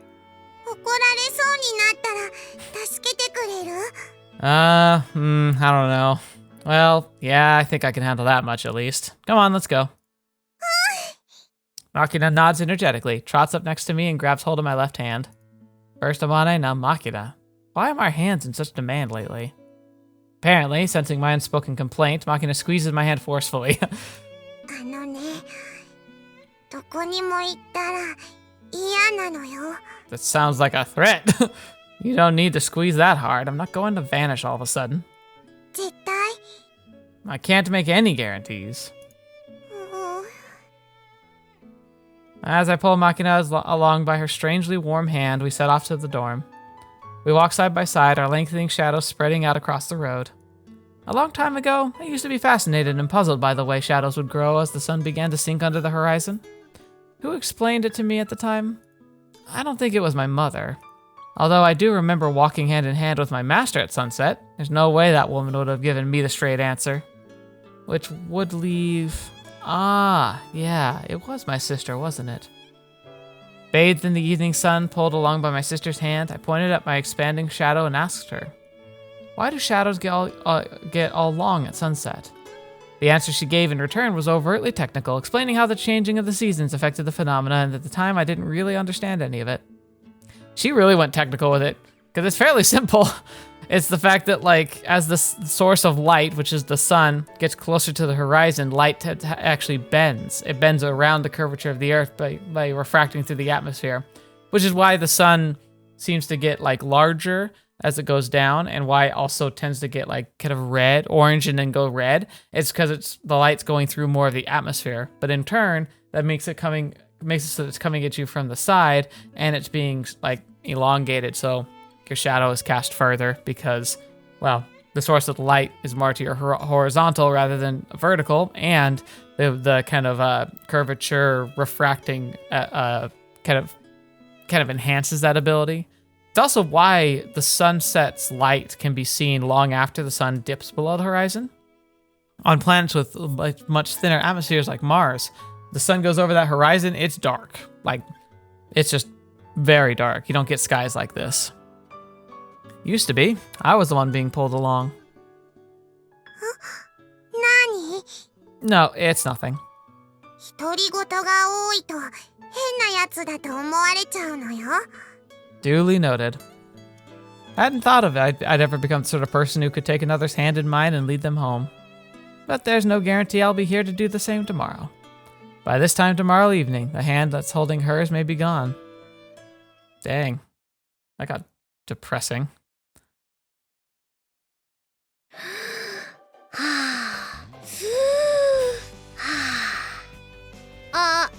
怒られそうになったら助けてくれる？ I don't know. Well, yeah, I think I can handle that much at least. Come on, let's go. Makina nods energetically, trots up next to me, and grabs hold of my left hand. First Amane, now Makina. Why are my hands in such demand lately? Apparently, sensing my unspoken complaint, Makina squeezes my hand forcefully. あのね、どこにも行ったら嫌なのよ。 That sounds like a threat. You don't need to squeeze that hard. I'm not going to vanish all of a sudden. 絶対？ I can't make any guarantees. うん。 As I pull Makina along by her strangely warm hand, we set off to the dorm. We walk side by side, our lengthening shadows spreading out across the road. A long time ago, I used to be fascinated and puzzled by the way shadows would grow as the sun began to sink under the horizon. Who explained it to me at the time? I don't think it was my mother. Although I do remember walking hand in hand with my master at sunset, there's no way that woman would have given me the straight answer. Which would leave... Ah, yeah, it was my sister, wasn't it? Bathed in the evening sun, pulled along by my sister's hand, I pointed at my expanding shadow and asked her, "Why do shadows get all long at sunset?" The answer she gave in return was overtly technical, explaining how the changing of the seasons affected the phenomena, and at the time I didn't really understand any of it. She really went technical with it, because it's fairly simple. It's the fact that, like, as the source of light, which is the sun, gets closer to the horizon, light actually bends. It bends around the curvature of the Earth by refracting through the atmosphere, which is why the sun seems to get, like, larger as it goes down, and why it also tends to get, like, kind of red, orange, and then go red. It's because the light's going through more of the atmosphere, but in turn, that makes it so it's coming at you from the side, and it's being, like, elongated, so your shadow is cast further because, well, the source of the light is more to your horizontal rather than vertical, and the kind of curvature refracting kind of enhances that ability. It's also why the sunset's light can be seen long after the sun dips below the horizon. On planets with like much thinner atmospheres like Mars, the sun goes over that horizon, it's dark. Like, it's just very dark. You don't get skies like this. Used to be. I was the one being pulled along. Nani? No, it's nothing. 独り言が多いと変なやつだと思われちゃうのよ。 Duly noted. I hadn't thought of it. I'd ever become the sort of person who could take another's hand in mine and lead them home. But there's no guarantee I'll be here to do the same tomorrow. By this time tomorrow evening, the hand that's holding hers may be gone. Dang. That got depressing. あ、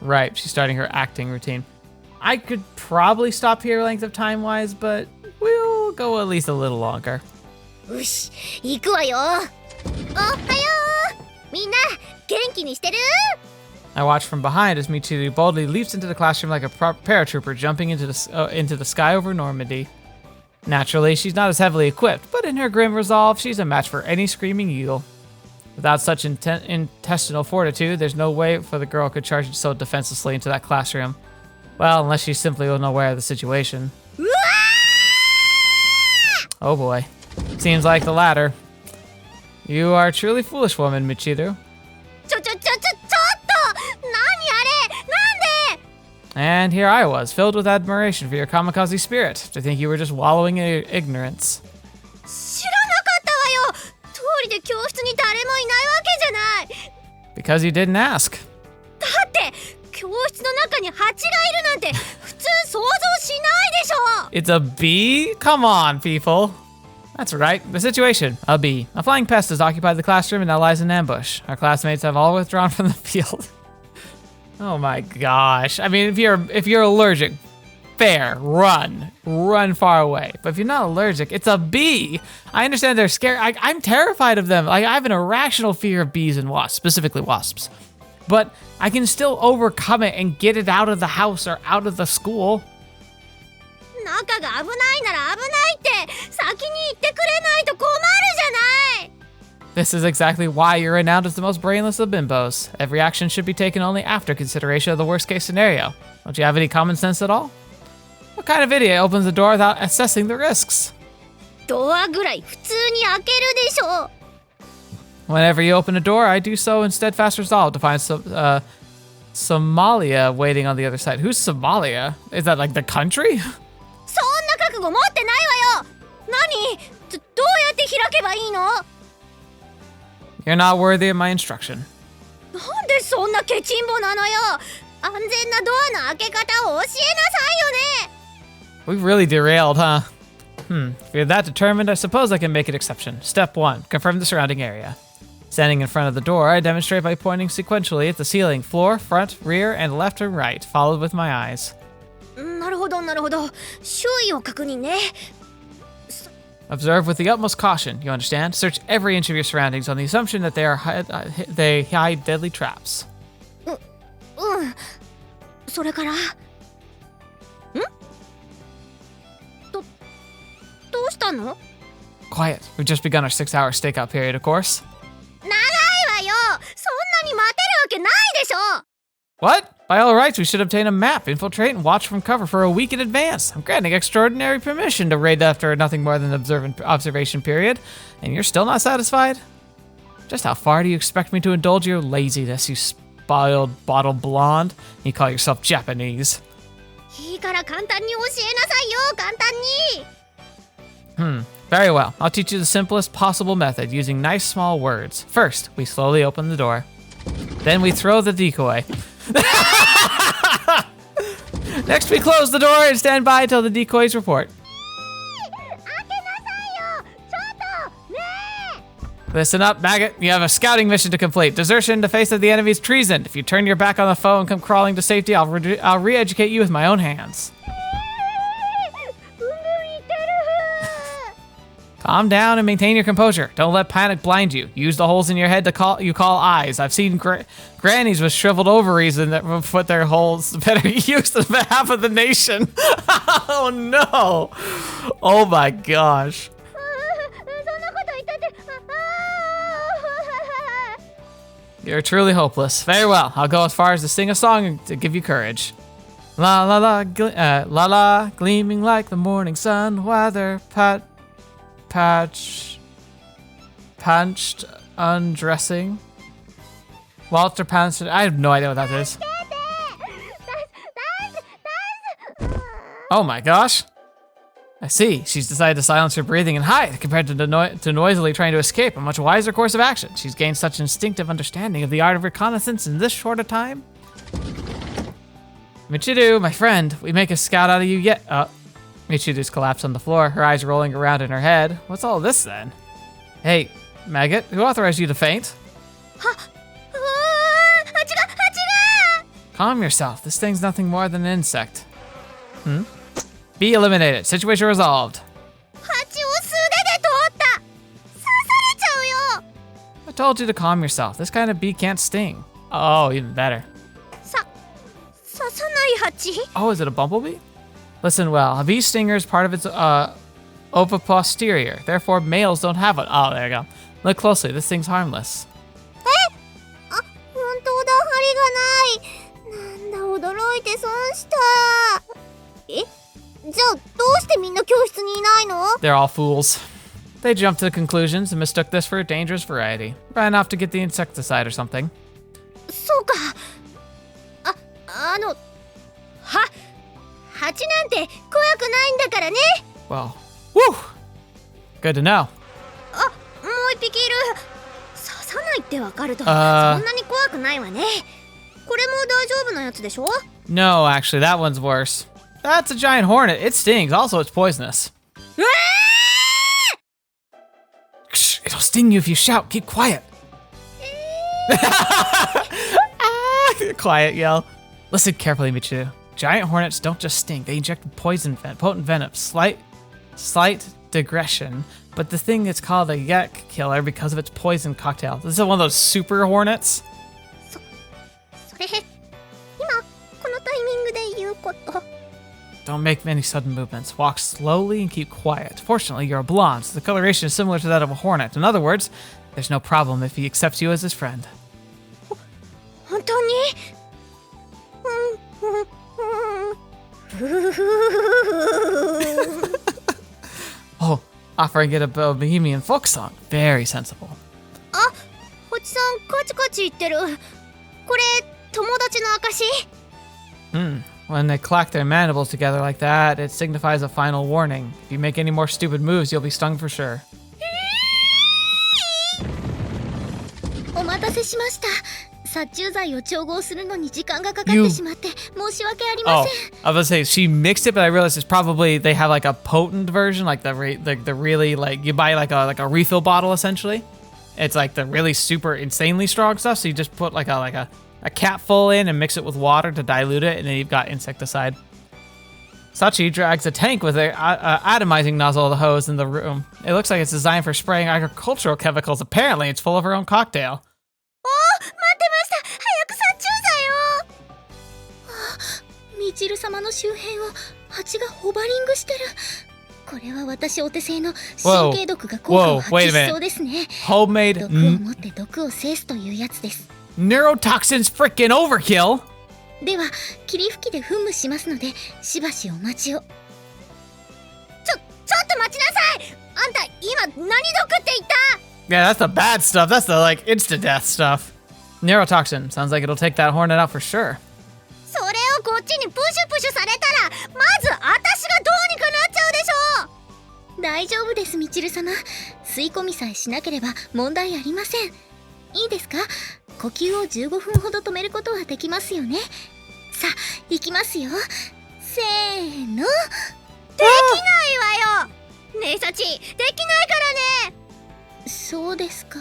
Right, she's starting her acting routine. I could probably stop here length of time-wise, but we'll go at least a little longer. よし、行くわよ。おはよう。みんな元気にしてる？ I watch from behind as Michiru boldly leaps into the classroom like a paratrooper jumping into the sky over Normandy. Naturally, she's not as heavily equipped, but in her grim resolve, she's a match for any screaming eagle. Without such intestinal fortitude, there's no way for the girl could charge so defenselessly into that classroom. Well, unless she's simply unaware of the situation. Oh boy. Seems like the latter. You are a truly foolish woman, Michiru. ちょっと何あれなんで And here I was, filled with admiration for your kamikaze spirit, to think you were just wallowing in ignorance. 知らなかったわよ。通りで教室に誰もいないわけじゃない。 Because you didn't ask. だって教室の中に蜂がいるなんて普通想像しないでしょ。 It's a bee? Come on, people. That's right, the situation, a bee. A flying pest has occupied the classroom and now lies in ambush. Our classmates have all withdrawn from the field. Oh my gosh. I mean, if you're allergic, fair, run far away. But if you're not allergic, it's a bee. I understand they're scary. I'm terrified of them. Like, I have an irrational fear of bees and wasps, specifically wasps. But I can still overcome it and get it out of the house or out of the school. 中が危ないなら危ないって先に言ってくれないと困るじゃない。 This is exactly why you're renowned as the most brainless of bimbos. Every action should be taken only after consideration of the worst case scenario. Don't you have any common sense at all? What kind of idiot opens the door without assessing the risks? ドアぐらい普通に開けるでしょ。 Whenever you open a door, I do so in steadfast resolve to find Somalia waiting on the other side. Who's Somalia? Is that like the country? そんな覚悟持ってないわよ。何？どうやって開けばいいの？ You're not worthy of my instruction. なんでそんなケチンボなのよ。安全なドアの開け方を教えなさいよね。 We really derailed, huh? If you're that determined, I suppose I can make an exception. Step 1, confirm the surrounding area. Standing in front of the door, I demonstrate by pointing sequentially at the ceiling, floor, front, rear, and left and right, followed with my eyes. なるほど。周囲を確認ね。 Observe with the utmost caution, you understand? Search every inch of your surroundings on the assumption that they hide deadly traps. それから。どうしたの？ Quiet. We've just begun our 6-hour stakeout period, of course. 長いわよ。そんなに待てるわけないでしょ。 What? By all rights, we should obtain a map, infiltrate, and watch from cover for a week in advance. I'm granting extraordinary permission to raid after nothing more than an observation period, and you're still not satisfied? Just how far do you expect me to indulge your laziness, you spoiled bottle blonde? You call yourself Japanese. いいから簡単に教えなさいよ、簡単に。Very well. I'll teach you the simplest possible method using nice small words. First, we slowly open the door. Then we throw the decoy. Next, we close the door and stand by until the decoys report. 開けなさいよ、ちょっと、ねえ。 Listen up, maggot. You have a scouting mission to complete. Desertion in the face of the enemy's treason. If you turn your back on the foe and come crawling to safety, I'll re-educate you with my own hands. Calm down and maintain your composure. Don't let panic blind you. Use the holes in your head to call eyes. I've seen grannies with shriveled ovaries and that put their holes better use than half of the nation. Oh no! Oh my gosh. You're truly hopeless. Very well. I'll go as far as to sing a song to give you courage. La la la, la la, gleaming like the morning sun. Weather punched, undressing. Walter punched. I have no idea what that is. Oh my gosh. I see. She's decided to silence her breathing and hide compared to noisily trying to escape. A much wiser course of action. She's gained such instinctive understanding of the art of reconnaissance in this short a time. Michiru, my friend, we make a scout out of you yet. Michiru's collapsed on the floor, her eyes rolling around in her head. What's all this then? Hey, maggot, who authorized you to faint? Calm yourself. This thing's nothing more than an insect. Be eliminated. Situation resolved. I told you to calm yourself. This kind of bee can't sting. Oh, even better. Oh, is it a bumblebee? Listen well, a bee stinger is part of its oviposterior. Therefore, males don't have it. Oh, there you go. Look closely. This thing's harmless. 本当だ、針がない。なんだ、驚いて損した。え、じゃあどうしてみんな教室にいないの？ They're all fools. They jumped to conclusions and mistook this for a dangerous variety. Ran off to get the insecticide or something. そうか。蜂なんて怖くないんだからね。 Well, whew! Good to know. もう一匹いる。刺さないってわかると、そんなに怖くないわね。これも大丈夫なやつでしょ？ No, actually, that one's worse. That's a giant hornet. It stings. Also, it's poisonous. Shh, it'll sting you if you shout. Keep quiet. Quiet yell. Listen carefully, Michiru. Giant hornets don't just sting. They inject potent venom. Slight digression. But the thing is called a yak killer because of its poison cocktail. This is one of those super hornets. それ、今このタイミングで言うこと。 Don't make many sudden movements. Walk slowly and keep quiet. Fortunately, you're a blonde, so the coloration is similar to that of a hornet. In other words, there's no problem if he accepts you as his friend. 本当に？Oh, offering it a Bohemian folk song. Very sensible. あ、星さんカチカチ言ってる。これ友達の証？ When they clack their mandibles together like that, it signifies a final warning. If you make any more stupid moves, you'll be stung for sure. お待たせしました。殺虫剤を調合するのに時間がかかってしまって申し訳ありません。 I was gonna say she mixed it, but I realized it's probably they have like a potent version, like the really like you buy like a refill bottle essentially. It's like the really super insanely strong stuff. So you just put like a capful in and mix it with water to dilute it, and then you've got insecticide. Sachi drags a tank with an atomizing nozzle of the hose in the room. It looks like it's designed for spraying agricultural chemicals. Apparently, it's full of her own cocktail. 待ってました。早く殺虫剤を。みちる様の周辺を蜂がホバリングしてる。これは私お手製の神経毒が効果を発揮しそうですね。Homemade 毒を持って毒を制すというやつです。 Neurotoxins freaking overkill. では霧吹きで噴霧しますのでしばしお待ちを。ちょっと待ちなさい。あんた今何毒って言った？ Yeah, that's the bad stuff. That's the like insta-death stuff. Neurotoxin. Sounds like it'll take that hornet out for sure. それをこっちにプシュプシュされたらちる様、吸い込みさえしなければ問題ありません。いいですか？呼吸を15分ほど止めることはできますよね。さあ、行きますよ。せーの。できないわよ。ねえサチ、できないからね。そうですか。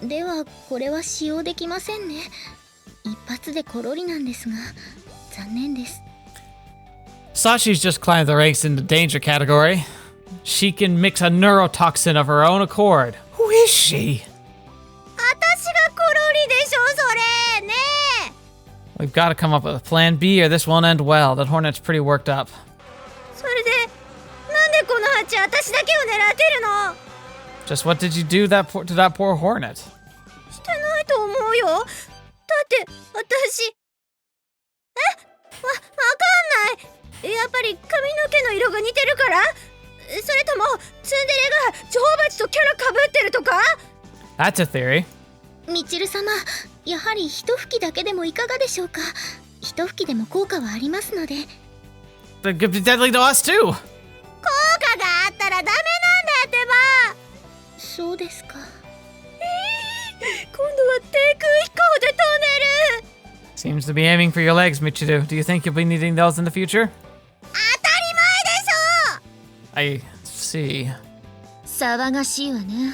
ではこれは使用できませんね。一発でコロリなんですが、残念です。Sachi's just climbed the ranks in the danger category. She can mix a neurotoxin of her own accord. Who is she? 私がコロリでしょ、それねえ。 We've got to come up with a plan B or this won't end well. That Hornet's pretty worked up. それで、なんでこのハチ私だけを狙ってるの？ Just what did you do to that poor Hornet? してないと思うよ。だって私わかんない。やっぱり髪の毛の色が似てるから？それともツンデレが女王蜂とキャラかぶってるとか？ That's a theory. みちる様、やはり一吹きだけでもいかがでしょうか。一吹きでも効果はありますので。 That could be deadly to us too. 効果があったらダメなんだってば。そうですか。今度は低空飛行で飛んでる。 Seems to be aiming for your legs, Michiru. Do you think you'll be needing those in the future? 当たり前でしょ。 I see. 騒がしいわね。ユミ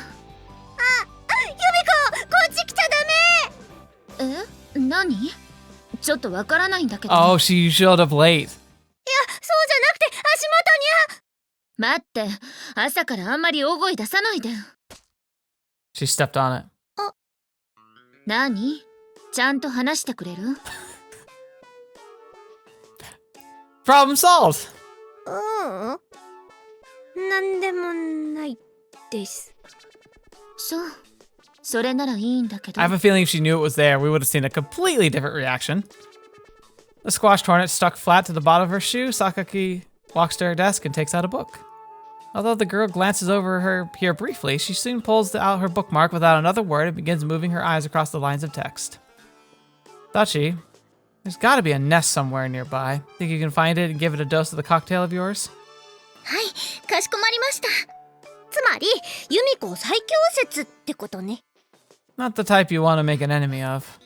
コ、こっち来ちゃダメ。え、何？ちょっとわからないんだけど。Oh, she showed up late. いや、そうじゃなくて足元に待って、朝からあんまり大声出さないで。 She stepped on it. 何？ちゃんと話してくれる？ Problem solved. なんでもないです。そう、それならいいんだけど。 I have a feeling if she knew it was there, we would have seen a completely different reaction. The squashed hornet stuck flat to the bottom of her shoe. Sakaki walks to her desk and takes out a book. Although the girl glances over her here briefly, she soon pulls out her bookmark without another word and begins moving her eyes across the lines of text. Dachi, there's gotta be a nest somewhere nearby. Think you can find it and give it a dose of the cocktail of yours? はい、かしこまりました。つまり、ユミコ最強説ってことね。 Not the type you want to make an enemy of.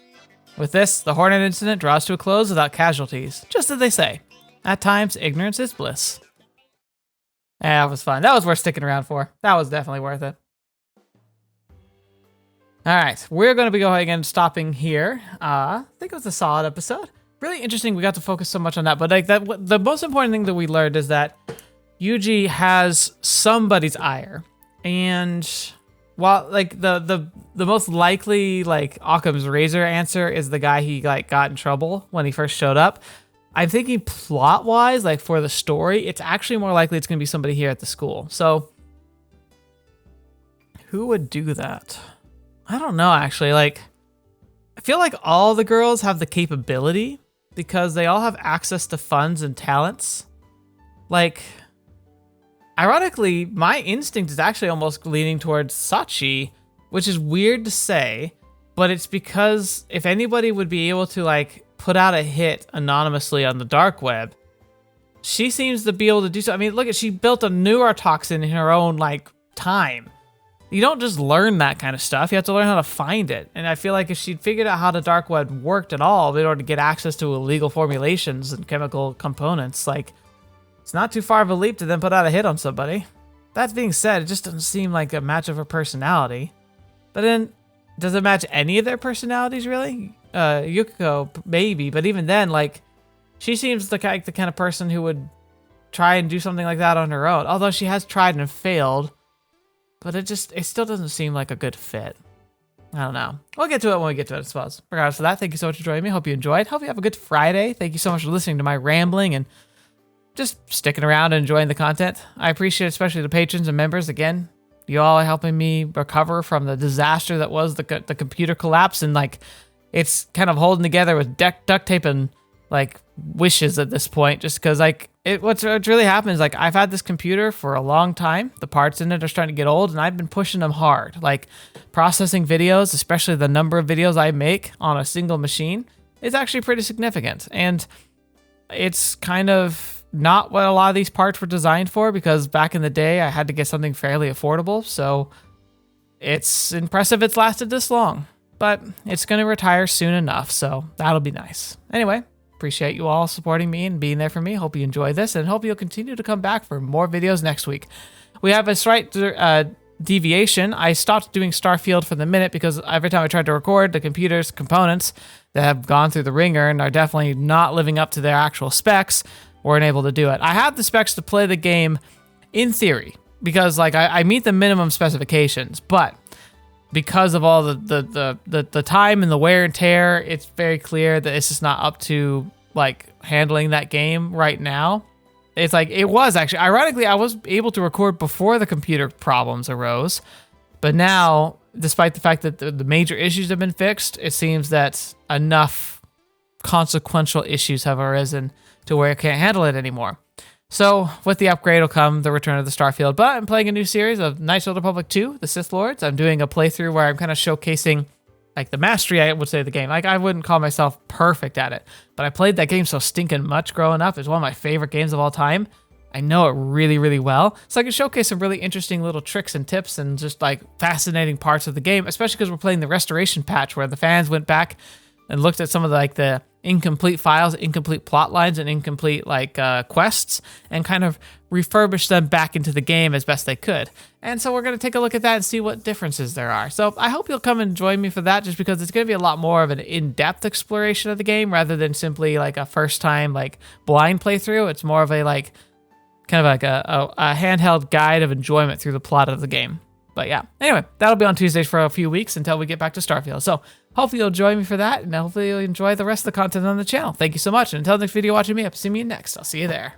With this, the Hornet incident draws to a close without casualties, just as they say. At times, ignorance is bliss. Yeah, that was fun. That was worth sticking around for. That was definitely worth it. Alright, we're going to be going and stopping here. I think it was a solid episode. Really interesting we got to focus so much on that, but like the most important thing that we learned is that Yuuji has somebody's ire. And while like the most likely like Occam's razor answer is the guy he like got in trouble when he first showed up, I'm thinking plot-wise, like for the story, it's actually more likely it's going to be somebody here at the school. So who would do that? I don't know, actually. Like, I feel like all the girls have the capability because they all have access to funds and talents. Like, ironically, my instinct is actually almost leaning towards Sachi, which is weird to say, but it's because if anybody would be able to like put out a hit anonymously on the dark web, she seems to be able to do so. I mean, look at, she built a neurotoxin in her own like time. You don't just learn that kind of stuff. You have to learn how to find it. And I feel like if she'd figured out how the dark web worked at all in order to get access to illegal formulations and chemical components, like, it's not too far of a leap to then put out a hit on somebody. That being said, it just doesn't seem like a match of her personality. But then, does it match any of their personalities, really? Yukiko, maybe. But even then, like, she seems like the kind of person who would try and do something like that on her own. Although she has tried and failed. But it still doesn't seem like a good fit. I don't know. We'll get to it when we get to it, I suppose. Regardless of that, thank you so much for joining me. Hope you enjoyed. Hope you have a good Friday. Thank you so much for listening to my rambling and just sticking around and enjoying the content. I appreciate it, especially the patrons and members. Again, you all are helping me recover from the disaster that was the computer collapse. And, like, it's kind of holding together with duct tape and, like, wishes at this point. Just because, like, what's really happened is, like, I've had this computer for a long time. The parts in it are starting to get old, and I've been pushing them hard. Like, processing videos, especially the number of videos I make on a single machine, is actually pretty significant. And it's kind of not what a lot of these parts were designed for, because back in the day I had to get something fairly affordable, so it's impressive it's lasted this long. But it's going to retire soon enough, so that'll be nice. Anyway, appreciate you all supporting me and being there for me. Hope you enjoy this, and hope you'll continue to come back for more videos next week. We have a slight deviation. I stopped doing Starfield for the minute because every time I tried to record, the computer's components that have gone through the ringer and are definitely not living up to their actual specs weren't able to do it. I have the specs to play the game in theory because like I meet the minimum specifications, but because of all the time and the wear and tear, it's very clear that it's just not up to like handling that game right now. It's like, it was actually, ironically, I was able to record before the computer problems arose, but now, despite the fact that the major issues have been fixed, it seems that enough consequential issues have arisen to where I can't handle it anymore. So, with the upgrade will come the return of the Starfield, but I'm playing a new series of Knights of the Republic 2, The Sith Lords. I'm doing a playthrough where I'm kind of showcasing like the mastery, I would say, of the game. Like, I wouldn't call myself perfect at it, but I played that game so stinking much growing up. It's one of my favorite games of all time. I know it really, really well. So I can showcase some really interesting little tricks and tips and just like fascinating parts of the game, especially because we're playing the restoration patch where the fans went back and looked at some of the incomplete files, incomplete plot lines, and incomplete quests, and kind of refurbished them back into the game as best they could. And so we're going to take a look at that and see what differences there are. So I hope you'll come and join me for that, just because it's going to be a lot more of an in-depth exploration of the game rather than simply like a first-time like blind playthrough. It's more of a like kind of like a handheld guide of enjoyment through the plot of the game. But yeah, anyway, that'll be on Tuesdays for a few weeks until we get back to Starfield. So hopefully you'll join me for that, and hopefully you'll enjoy the rest of the content on the channel. Thank you so much, and until the next video watching me up, see me next. I'll see you there.